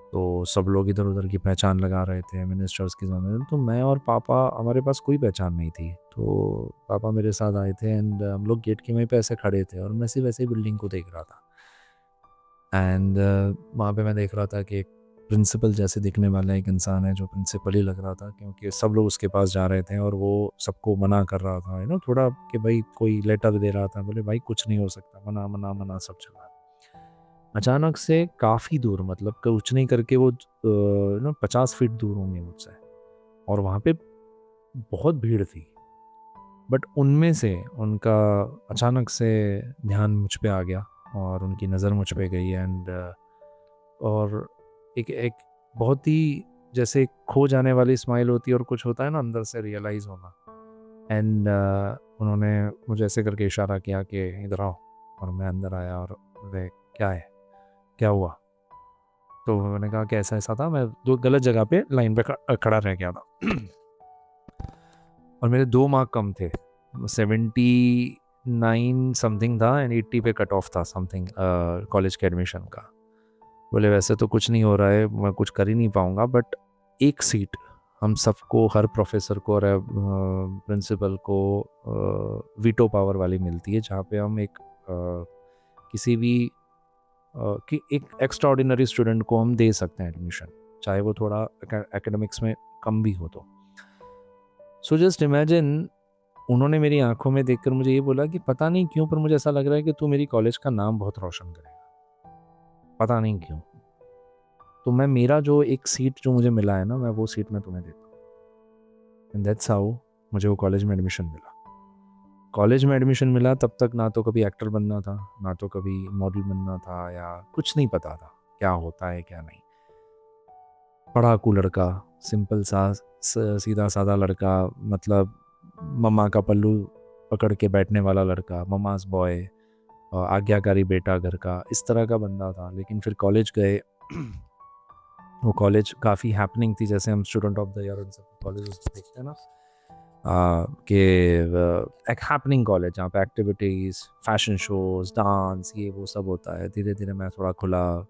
तो सब लोग इधर उधर की पहचान लगा रहे थे मिनिस्टर्स की ज़मीन, तो मैं और पापा, हमारे पास कोई पहचान नहीं थी, तो पापा मेरे साथ आए थे एंड हम लोग गेट के वहीं पे ऐसे खड़े थे और मैं सिर्फ वैसे ही बिल्डिंग को देख रहा था। एंड वहाँ पे मैं देख रहा था कि एक प्रिंसिपल जैसे दिखने वाला एक इंसान है जो प्रिंसिपल ही लग रहा था, क्योंकि सब लोग उसके पास जा रहे थे और वो सबको मना कर रहा था, थोड़ा कि भाई कोई लेटर दे रहा था, बोले भाई कुछ नहीं हो सकता, मना मना मना सब चला। अचानक से काफ़ी दूर, मतलब कुछ नहीं करके वो 50 फीट दूर होंगे मुझसे, और वहाँ पे बहुत भीड़ थी, बट उनमें से उनका अचानक से ध्यान मुझ पे आ गया और उनकी नज़र मुझ पे गई, एंड और एक एक बहुत ही जैसे खो जाने वाली स्माइल होती है और कुछ होता है ना अंदर से रियलाइज़ होना, एंड उन्होंने मुझे ऐसे करके इशारा किया कि इधर आओ, और मैं अंदर आया और बोले क्या है, क्या हुआ? तो मैंने कहा कि ऐसा ऐसा था, मैं दो गलत जगह पे लाइन पे खड़ा रह गया था और मेरे 2 मार्क कम थे, 79 समथिंग था एंड 80 पे कट ऑफ था समथिंग कॉलेज के एडमिशन का। बोले वैसे तो कुछ नहीं हो रहा है, मैं कुछ कर ही नहीं पाऊँगा, बट एक सीट हम सबको, हर प्रोफेसर को और प्रिंसिपल को वीटो पावर वाली मिलती है, जहाँ पे हम किसी भी कि एक एक्स्ट्रा ऑर्डिनरी स्टूडेंट को हम दे सकते हैं एडमिशन, चाहे वो थोड़ा एकेडमिक्स में कम भी हो तो। सो जस्ट इमेजिन, उन्होंने मेरी आंखों में देखकर मुझे ये बोला कि पता नहीं क्यों पर मुझे ऐसा लग रहा है कि तू मेरी कॉलेज का नाम बहुत रोशन करेगा, पता नहीं क्यों। तो मैं, मेरा जो एक सीट जो मुझे मिला है ना, मैं वो सीट मैं तुम्हें देता हूँ, एंड दैट्स हाउ मुझे वो कॉलेज में एडमिशन मिला। कॉलेज में एडमिशन मिला तब तक ना तो कभी एक्टर बनना था, ना तो कभी मॉडल बनना था, या कुछ नहीं पता था क्या होता है क्या नहीं। पढ़ाकू लड़का, सिंपल सा सीधा साधा लड़का, मतलब मम्मा का पल्लू पकड़ के बैठने वाला लड़का, मम्माज बॉय, आज्ञाकारी बेटा घर का, इस तरह का बंदा था। लेकिन फिर कॉलेज गए वो कॉलेज काफ़ी हैपनिंग थी, जैसे हम स्टूडेंट ऑफ द ईयर उन सब कॉलेज देखते हैं ना, कि एक हैपनिंग कॉलेज जहाँ पे एक्टिविटीज़, फैशन शोज़, डांस, ये वो सब होता है। धीरे धीरे मैं थोड़ा खुला।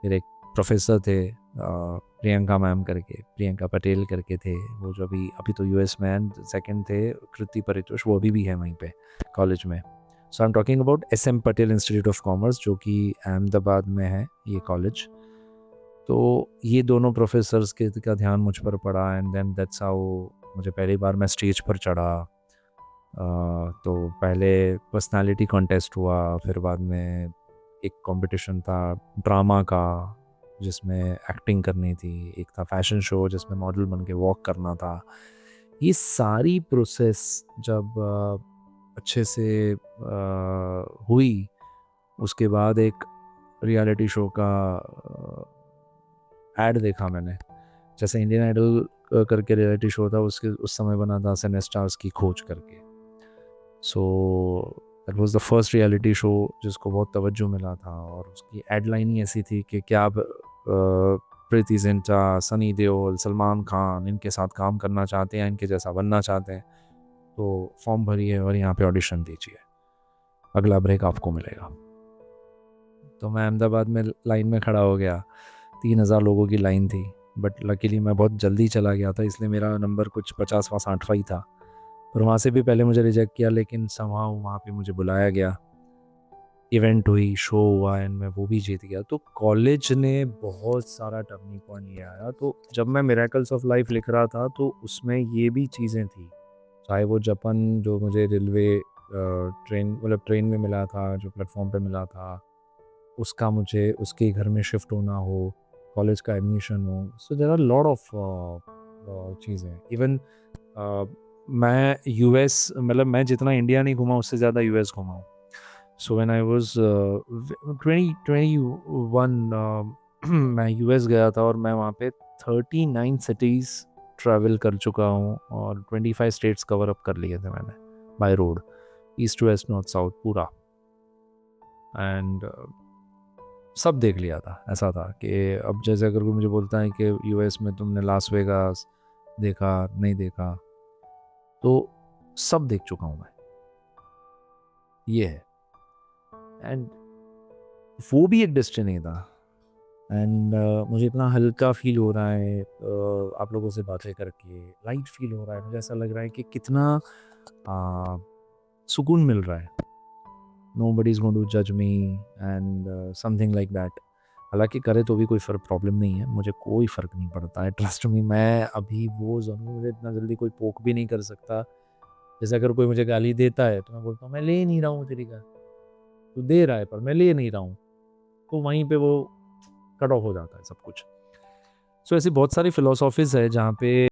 फिर एक प्रोफेसर थे प्रियंका मैम करके, प्रियंका पटेल करके थे वो, जो अभी अभी तो यूएस में एंड सेकंड थे कृति परितोष, वो अभी भी है वहीं पे कॉलेज में। So I am talking about SM Patel institute of commerce, जो कि अहमदाबाद में है ये कॉलेज। तो ये दोनों प्रोफेसर्स के का ध्यान मुझ पर पड़ा, एंड देन दैट्स हाउ मुझे पहली बार मैं स्टेज पर चढ़ा। तो पहले पर्सनालिटी कॉन्टेस्ट हुआ, फिर बाद में एक कंपटीशन था ड्रामा का जिसमें एक्टिंग करनी थी, एक था फैशन शो जिसमें मॉडल बन के वॉक करना था। ये सारी प्रोसेस जब अच्छे से हुई, उसके बाद एक रियलिटी शो का ऐड देखा मैंने, जैसे इंडियन आइडल करके रियलिटी शो था, उसके उस समय बना था सिने स्टार्स की खोज करके। So that was the first reality show जिसको बहुत तवज्जो मिला था, और उसकी हेडलाइन ही ऐसी थी कि क्या आप प्रीति जिंटा, सनी देओल, सलमान खान इनके साथ काम करना चाहते हैं, इनके जैसा बनना चाहते हैं, तो फॉर्म भरिए और यहाँ पे ऑडिशन दीजिए, अगला ब्रेक आपको मिलेगा। तो मैं अहमदाबाद में लाइन में खड़ा हो गया, 3,000 लोगों की लाइन थी, बट लकीली मैं बहुत जल्दी चला गया था, इसलिए मेरा नंबर कुछ 50वां 60वां ही था। और वहाँ से भी पहले मुझे रिजेक्ट किया, लेकिन समहाउ वहाँ पे मुझे बुलाया गया, इवेंट हुई, शो हुआ, एंड मैं वो भी जीत गया। तो कॉलेज ने बहुत सारा टर्निंग पॉइंट ये आया। तो जब मैं मिरेकल्स ऑफ लाइफ लिख रहा था तो उसमें ये भी चीज़ें थी, चाहे वो जापान जो मुझे रेलवे ट्रेन मतलब ट्रेन में मिला था, जो प्लेटफॉर्म पे मिला था, उसका मुझे उसके घर में शिफ्ट होना हो, कॉलेज का एडमिशन हो, so there are lot of चीज़ें। इवन मैं यूएस मतलब मैं जितना इंडिया नहीं घूमा उससे ज़्यादा यूएस घूमा हूँ। सो व्हेन आई वाज 2021 मैं यूएस गया था, और मैं वहाँ पे 39 सिटीज़ ट्रैवल कर चुका हूँ, और 25 स्टेट्स कवर अप कर लिए थे मैंने by road, east west north south पूरा, एंड सब देख लिया था। ऐसा था कि अब जैसे अगर कोई मुझे बोलता है कि यूएस में तुमने लास वेगास देखा, नहीं देखा, तो सब देख चुका हूँ मैं, ये है। एंड वो भी एक डेस्टिनी था, एंड मुझे इतना हल्का फील हो रहा है आप लोगों से बातें करके, लाइट फील हो रहा है, मुझे ऐसा लग रहा है कि कितना सुकून मिल रहा है। नोबडी इज़ गोइंग टू जज me and something like that. हालांकि करे तो भी कोई प्रॉब्लम नहीं है, मुझे कोई फ़र्क नहीं पड़ता है, ट्रस्ट मी। मैं अभी वो ज़रूर, मुझे इतना जल्दी कोई पोक भी नहीं कर सकता। जैसे अगर कोई मुझे गाली देता है तो मैं बोलता हूँ मैं ले नहीं रहा हूँ तेरी गाली, तू दे रहा है पर मैं ले नहीं रहा हूँ, तो वहीं पे वो कट ऑफ हो जाता है सब कुछ। सो ऐसी बहुत सारी फिलोसॉफीज़ है जहाँ पे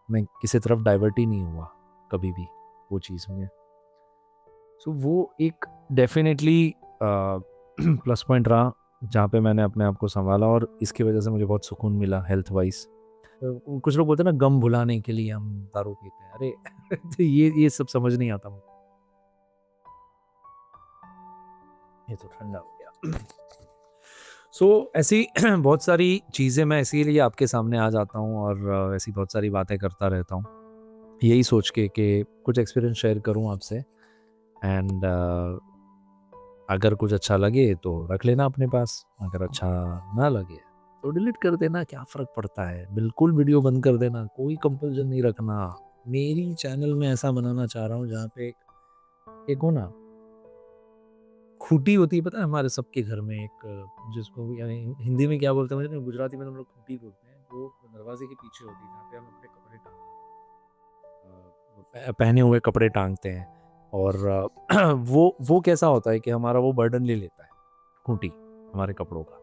मैं किसी तरफ डाइवर्ट ही नहीं हुआ कभी भी वो चीज़ में। सो वो एक डेफिनेटली प्लस पॉइंट रहा, जहाँ पे मैंने अपने आप को संभाला, और इसकी वजह से मुझे बहुत सुकून मिला हेल्थ वाइज। कुछ लोग बोलते हैं ना गम भुलाने के लिए हम दारू पीते हैं, अरे तो ये सब समझ नहीं आता मुझे। ये तो ठंडा हो गया। सो ऐसी बहुत सारी चीज़ें मैं इसीलिए आपके सामने आ जाता हूँ, और ऐसी बहुत सारी बातें करता रहता हूँ, यही सोच के कि कुछ एक्सपीरियंस शेयर करूँ आपसे। एंड अगर कुछ अच्छा लगे तो रख लेना अपने पास, अगर अच्छा ना लगे तो डिलीट कर देना, क्या फ़र्क पड़ता है। बिल्कुल वीडियो बंद कर देना, कोई कंपल्जन नहीं रखना। मेरी चैनल में ऐसा बनाना चाह रहा हूँ जहाँ पे एक हो ना, खूटी होती है, पता है हमारे सबके घर में एक, जिसको यानी हिंदी में क्या बोलते हैं मुझे नहीं, गुजराती में हम लोग खूटी बोलते हैं। वो दरवाजे के पीछे होती है जहाँ पे हम अपने कपड़े पहने हुए कपड़े टांगते हैं। और वो कैसा होता है कि हमारा वो बर्डन ले लेता है, खूंटी हमारे कपड़ों का।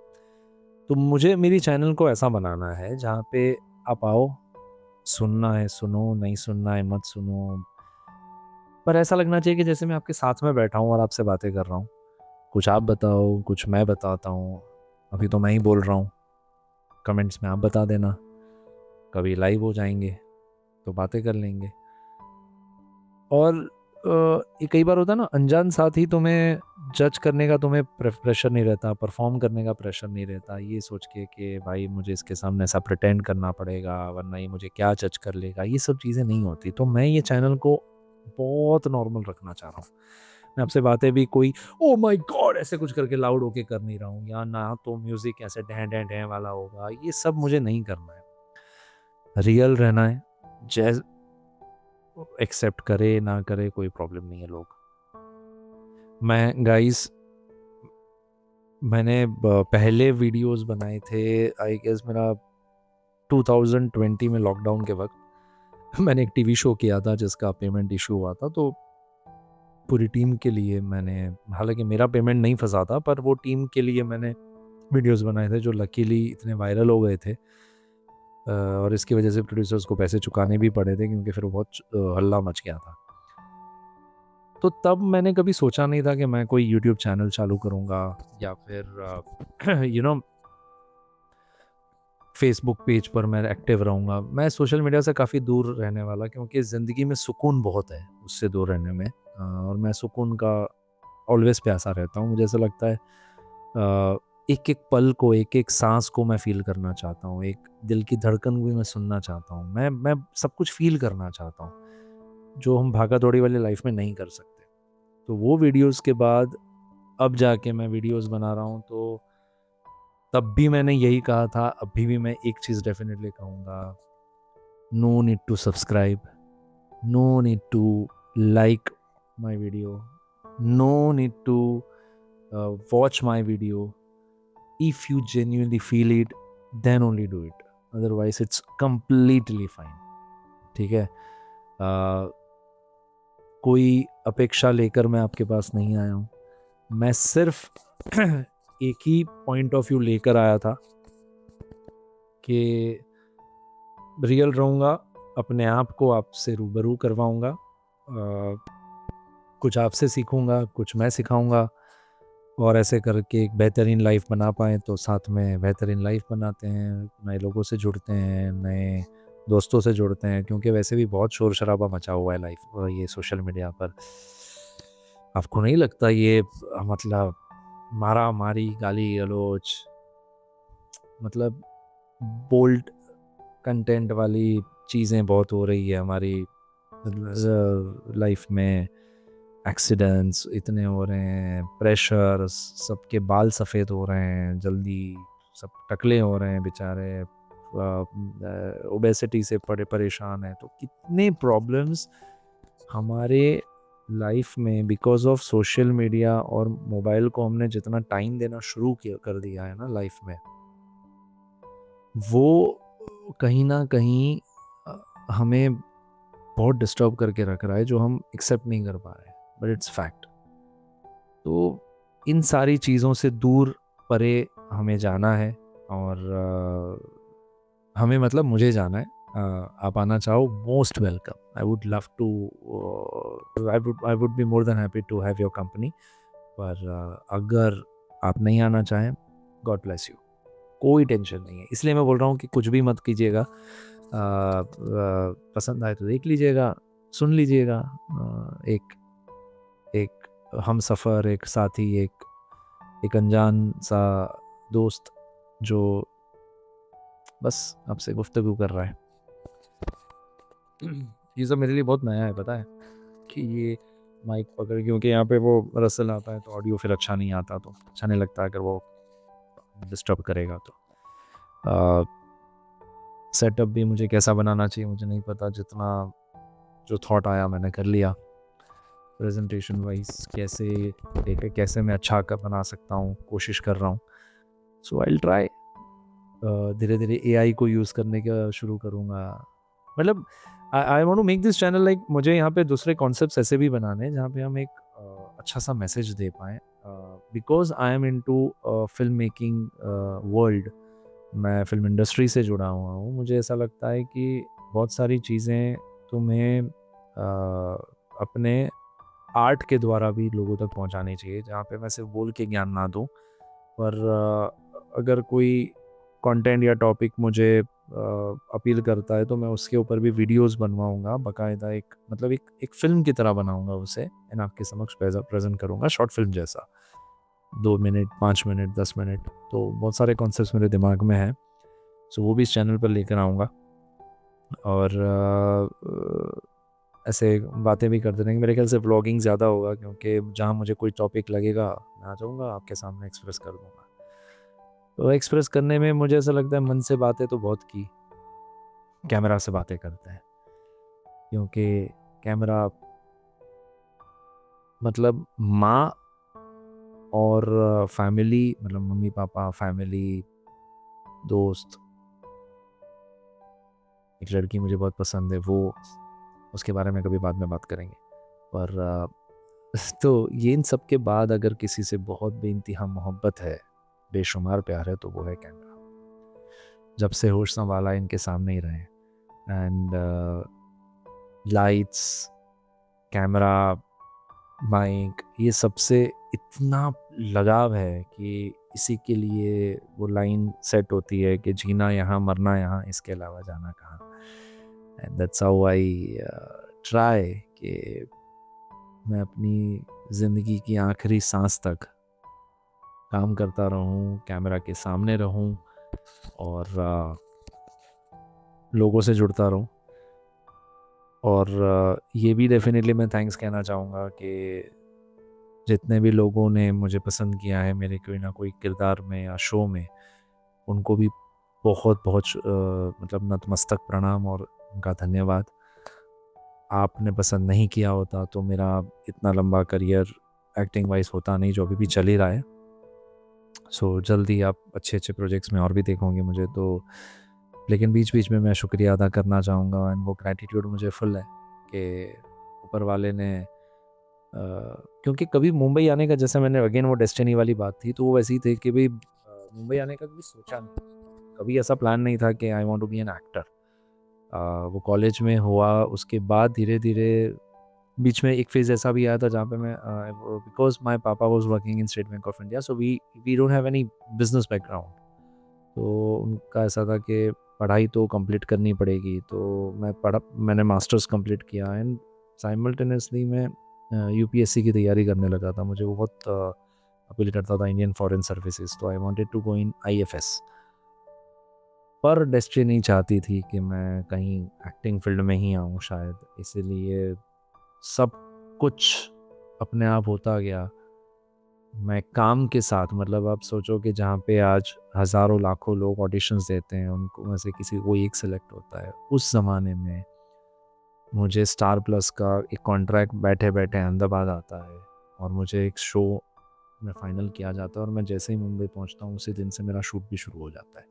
तो मुझे मेरी चैनल को ऐसा बनाना है जहाँ पे आप आओ, सुनना है सुनो, नहीं सुनना है मत सुनो, पर ऐसा लगना चाहिए कि जैसे मैं आपके साथ में बैठा हूँ और आपसे बातें कर रहा हूँ। कुछ आप बताओ, कुछ मैं बताता हूँ। अभी तो मैं ही बोल रहा हूँ, कमेंट्स में आप बता देना। कभी लाइव हो जाएंगे तो बातें कर लेंगे। और ये कई बार होता है ना, अनजान साथी तुम्हें जज करने का तुम्हें प्रेशर नहीं रहता, परफॉर्म करने का प्रेशर नहीं रहता, ये सोच के कि भाई मुझे इसके सामने ऐसा प्रिटेंड करना पड़ेगा वरना ये मुझे क्या जज कर लेगा। ये सब चीज़ें नहीं होती। तो मैं ये चैनल को बहुत नॉर्मल रखना चाह रहा हूँ। मैं आपसे बातें भी कोई ओ माय गॉड ऐसे कुछ करके लाउड होके कर नहीं रहा हूँ, या ना तो म्यूजिक ऐसे ढह ढह ढह वाला होगा। ये सब मुझे नहीं करना है, रियल रहना है। जैज एक्सेप्ट करे ना करे कोई प्रॉब्लम नहीं है लोग। मैं गाइस मैंने पहले वीडियोस बनाए थे, आई गेस मेरा 2020 में लॉकडाउन के वक्त मैंने एक टीवी शो किया था जिसका पेमेंट इशू हुआ था। तो पूरी टीम के लिए मैंने, हालांकि मेरा पेमेंट नहीं फंसा था, पर वो टीम के लिए मैंने वीडियोस बनाए थे जो लकीली इतने वायरल हो गए थे। और इसकी वजह से प्रोड्यूसर्स को पैसे चुकाने भी पड़े थे क्योंकि फिर वो बहुत हल्ला मच गया था। तो तब मैंने कभी सोचा नहीं था कि मैं कोई यूट्यूब चैनल चालू करूँगा या फिर फेसबुक पेज पर मैं एक्टिव रहूँगा। मैं सोशल मीडिया से काफ़ी दूर रहने वाला, क्योंकि ज़िंदगी में सुकून बहुत है उससे दूर रहने में। और मैं सुकून का ऑलवेज प्यासा रहता हूँ। मुझे ऐसा लगता है एक एक पल को, एक एक सांस को मैं फ़ील करना चाहता हूँ। एक दिल की धड़कन को भी मैं सुनना चाहता हूँ। मैं सब कुछ फ़ील करना चाहता हूँ जो हम भागा दौड़ी वाली लाइफ में नहीं कर सकते। तो वो वीडियोस के बाद अब जाके मैं वीडियोस बना रहा हूँ। तो तब भी मैंने यही कहा था, अभी भी मैं एक चीज़ डेफिनेटली कहूँगा, no need to subscribe, no need to like my video, no need to watch my video. If you genuinely feel it then only do it, otherwise it's completely fine। ठीक है। कोई अपेक्षा लेकर मैं आपके पास नहीं आया हूँ। मैं सिर्फ एक ही पॉइंट ऑफ व्यू लेकर आया था कि रियल रहूँगा, अपने आप को आपसे रूबरू करवाऊँगा, कुछ आपसे सीखूँगा, कुछ मैं सिखाऊँगा, और ऐसे करके एक बेहतरीन लाइफ बना पाएँ। तो साथ में बेहतरीन लाइफ बनाते हैं, नए लोगों से जुड़ते हैं, नए दोस्तों से जुड़ते हैं, क्योंकि वैसे भी बहुत शोर शराबा मचा हुआ है लाइफ ये सोशल मीडिया पर। आपको नहीं लगता ये मतलब मारा मारी, गाली गलौज, मतलब बोल्ड कंटेंट वाली चीज़ें बहुत हो रही है हमारी लाइफ में। एक्सीडेंट्स इतने हो रहे हैं, प्रेशर, सबके बाल सफ़ेद हो रहे हैं जल्दी, सब टकले हो रहे हैं बेचारे, ओबेसिटी से परेशान है। तो कितने प्रॉब्लम्स हमारे लाइफ में बिकॉज ऑफ सोशल मीडिया और मोबाइल को हमने जितना टाइम देना शुरू किया कर दिया है ना लाइफ में, वो कहीं ना कहीं हमें बहुत डिस्टर्ब करके रख रहा है, जो हम एक्सेप्ट नहीं कर पा रहे हैं, बट इट्स फैक्ट। तो इन सारी चीज़ों से दूर परे हमें जाना है। और हमें मतलब मुझे जाना है। आप आना चाहो, most welcome. I would love to, I would be more than happy to have your company. पर अगर आप नहीं आना चाहें, गॉड ब्लेस यू, कोई टेंशन नहीं है। इसलिए मैं बोल रहा हूँ कि कुछ भी मत कीजिएगा। पसंद आए तो देख लीजिएगा, सुन लीजिएगा। एक एक हम सफ़र, एक साथी, एक अनजान सा दोस्त जो बस आपसे गुफ्तगू कर रहा है। ये सब मेरे लिए बहुत नया है, पता है, कि ये माइक पकड़, क्योंकि यहाँ पे वो रसल आता है तो ऑडियो फिर अच्छा नहीं आता, तो अच्छा नहीं लगता अगर वो डिस्टर्ब करेगा। तो सेटअप भी मुझे कैसा बनाना चाहिए मुझे नहीं पता, जितना जो थॉट आया मैंने कर लिया। प्रेजेंटेशन वाइज कैसे मैं अच्छा कर बना सकता हूँ, कोशिश कर रहा हूँ। सो आई विल ट्राई। धीरे धीरे एआई को यूज़ करने का शुरू करूँगा। मतलब I want to make this channel like, मुझे यहाँ पे दूसरे कॉन्सेप्ट्स ऐसे भी बनाने हैं जहाँ पे हम एक अच्छा सा मैसेज दे पाएँ, because I am into film making world. मैं फ़िल्म इंडस्ट्री से जुड़ा हुआ हूँ। मुझे ऐसा लगता है कि बहुत सारी चीज़ें तुम्हें अपने आर्ट के द्वारा भी लोगों तक पहुँचानी चाहिए, जहाँ पे मैं सिर्फ़ बोल के ज्ञान ना दूँ, पर अगर कोई कंटेंट या टॉपिक मुझे अपील करता है तो मैं उसके ऊपर भी वीडियोस बनवाऊँगा, बाकायदा एक मतलब एक फ़िल्म की तरह बनाऊँगा उसे एंड आपके समक्ष प्रेज़ेंट करूँगा शॉर्ट फ़िल्म जैसा। 2 मिनट, 5 मिनट, 10 मिनट, तो बहुत सारे कॉन्सेप्ट्स मेरे दिमाग में हैं। सो वो भी इस चैनल पर लेकर आऊँगा और ऐसे बातें भी करते रहेंगे। मेरे ख़्याल से व्लॉगिंग ज़्यादा होगा, क्योंकि जहाँ मुझे कोई टॉपिक लगेगा, मैं आ जाऊँगा आपके सामने एक्सप्रेस कर दूँगा। तो एक्सप्रेस करने में मुझे ऐसा लगता है मन से बातें तो बहुत की, कैमरा से बातें करते हैं। क्योंकि कैमरा मतलब माँ और फैमिली, मतलब मम्मी-पापा, फैमिली, दोस्त, एक लड़की मुझे बहुत पसंद है, वो उसके बारे में कभी बाद में बात करेंगे। पर तो ये इन सब के बाद अगर किसी से बहुत बेइंतहा मोहब्बत है, बेशुमार प्यार है, तो वो है कैमरा। जब से होश संभाला इनके सामने ही रहे एंड लाइट्स, कैमरा, माइक, ये सबसे इतना लगाव है कि इसी के लिए वो लाइन सेट होती है कि जीना यहाँ, मरना यहाँ, इसके अलावा जाना कहाँ। And that's how I try कि मैं अपनी ज़िंदगी की आखिरी सांस तक काम करता रहूं, कैमरा के सामने रहूं और लोगों से जुड़ता रहूं। और ये भी डेफिनेटली मैं थैंक्स कहना चाहूँगा कि जितने भी लोगों ने मुझे पसंद किया है मेरे कोई ना कोई किरदार में या शो में, उनको भी बहुत बहुत मतलब नतमस्तक प्रणाम और उनका धन्यवाद। आपने पसंद नहीं किया होता तो मेरा इतना लंबा करियर एक्टिंग वाइज होता नहीं, जो अभी भी चल ही रहा है। सो जल्दी आप अच्छे अच्छे प्रोजेक्ट्स में और भी देखोगे मुझे तो। लेकिन बीच बीच में मैं शुक्रिया अदा करना चाहूँगा एंड वो ग्रैटिट्यूड मुझे फुल है कि ऊपर वाले ने क्योंकि कभी मुंबई आने का, जैसे मैंने अगेन वो डेस्टिनी वाली बात थी, तो वो वैसी थी कि भाई मुंबई आने का कभी सोचा नहीं, कभी ऐसा प्लान नहीं था कि I want to be an actor. वो कॉलेज में हुआ, उसके बाद धीरे धीरे बीच में एक फेज़ ऐसा भी आया था जहाँ पे मैं because my papa was working in State Bank of India, so we don't have any business background. तो उनका ऐसा था कि पढ़ाई तो कंप्लीट करनी पड़ेगी, तो मैंने मास्टर्स कंप्लीट किया एंड साइमल्टेनियसली मैं यूपीएससी की तैयारी करने लगा था। मुझे वो बहुत अपील करता था, इंडियन फॉरेन सर्विसेज, तो I wanted to go in IFS. पर डेस्टिनी चाहती थी कि मैं कहीं एक्टिंग फील्ड में ही आऊँ शायद, इसीलिए सब कुछ अपने आप होता गया। मैं काम के साथ, मतलब आप सोचो कि जहाँ पे आज हज़ारों लाखों लोग ऑडिशंस देते हैं, उनको में से किसी कोई एक सेलेक्ट होता है। उस ज़माने में मुझे स्टार प्लस का एक कॉन्ट्रैक्ट बैठे-बैठे अहमदाबाद आता है और मुझे एक शो में फाइनल किया जाता है और मैं जैसे ही मुंबई पहुँचता हूँ, उसी दिन से मेरा शूट भी शुरू हो जाता है।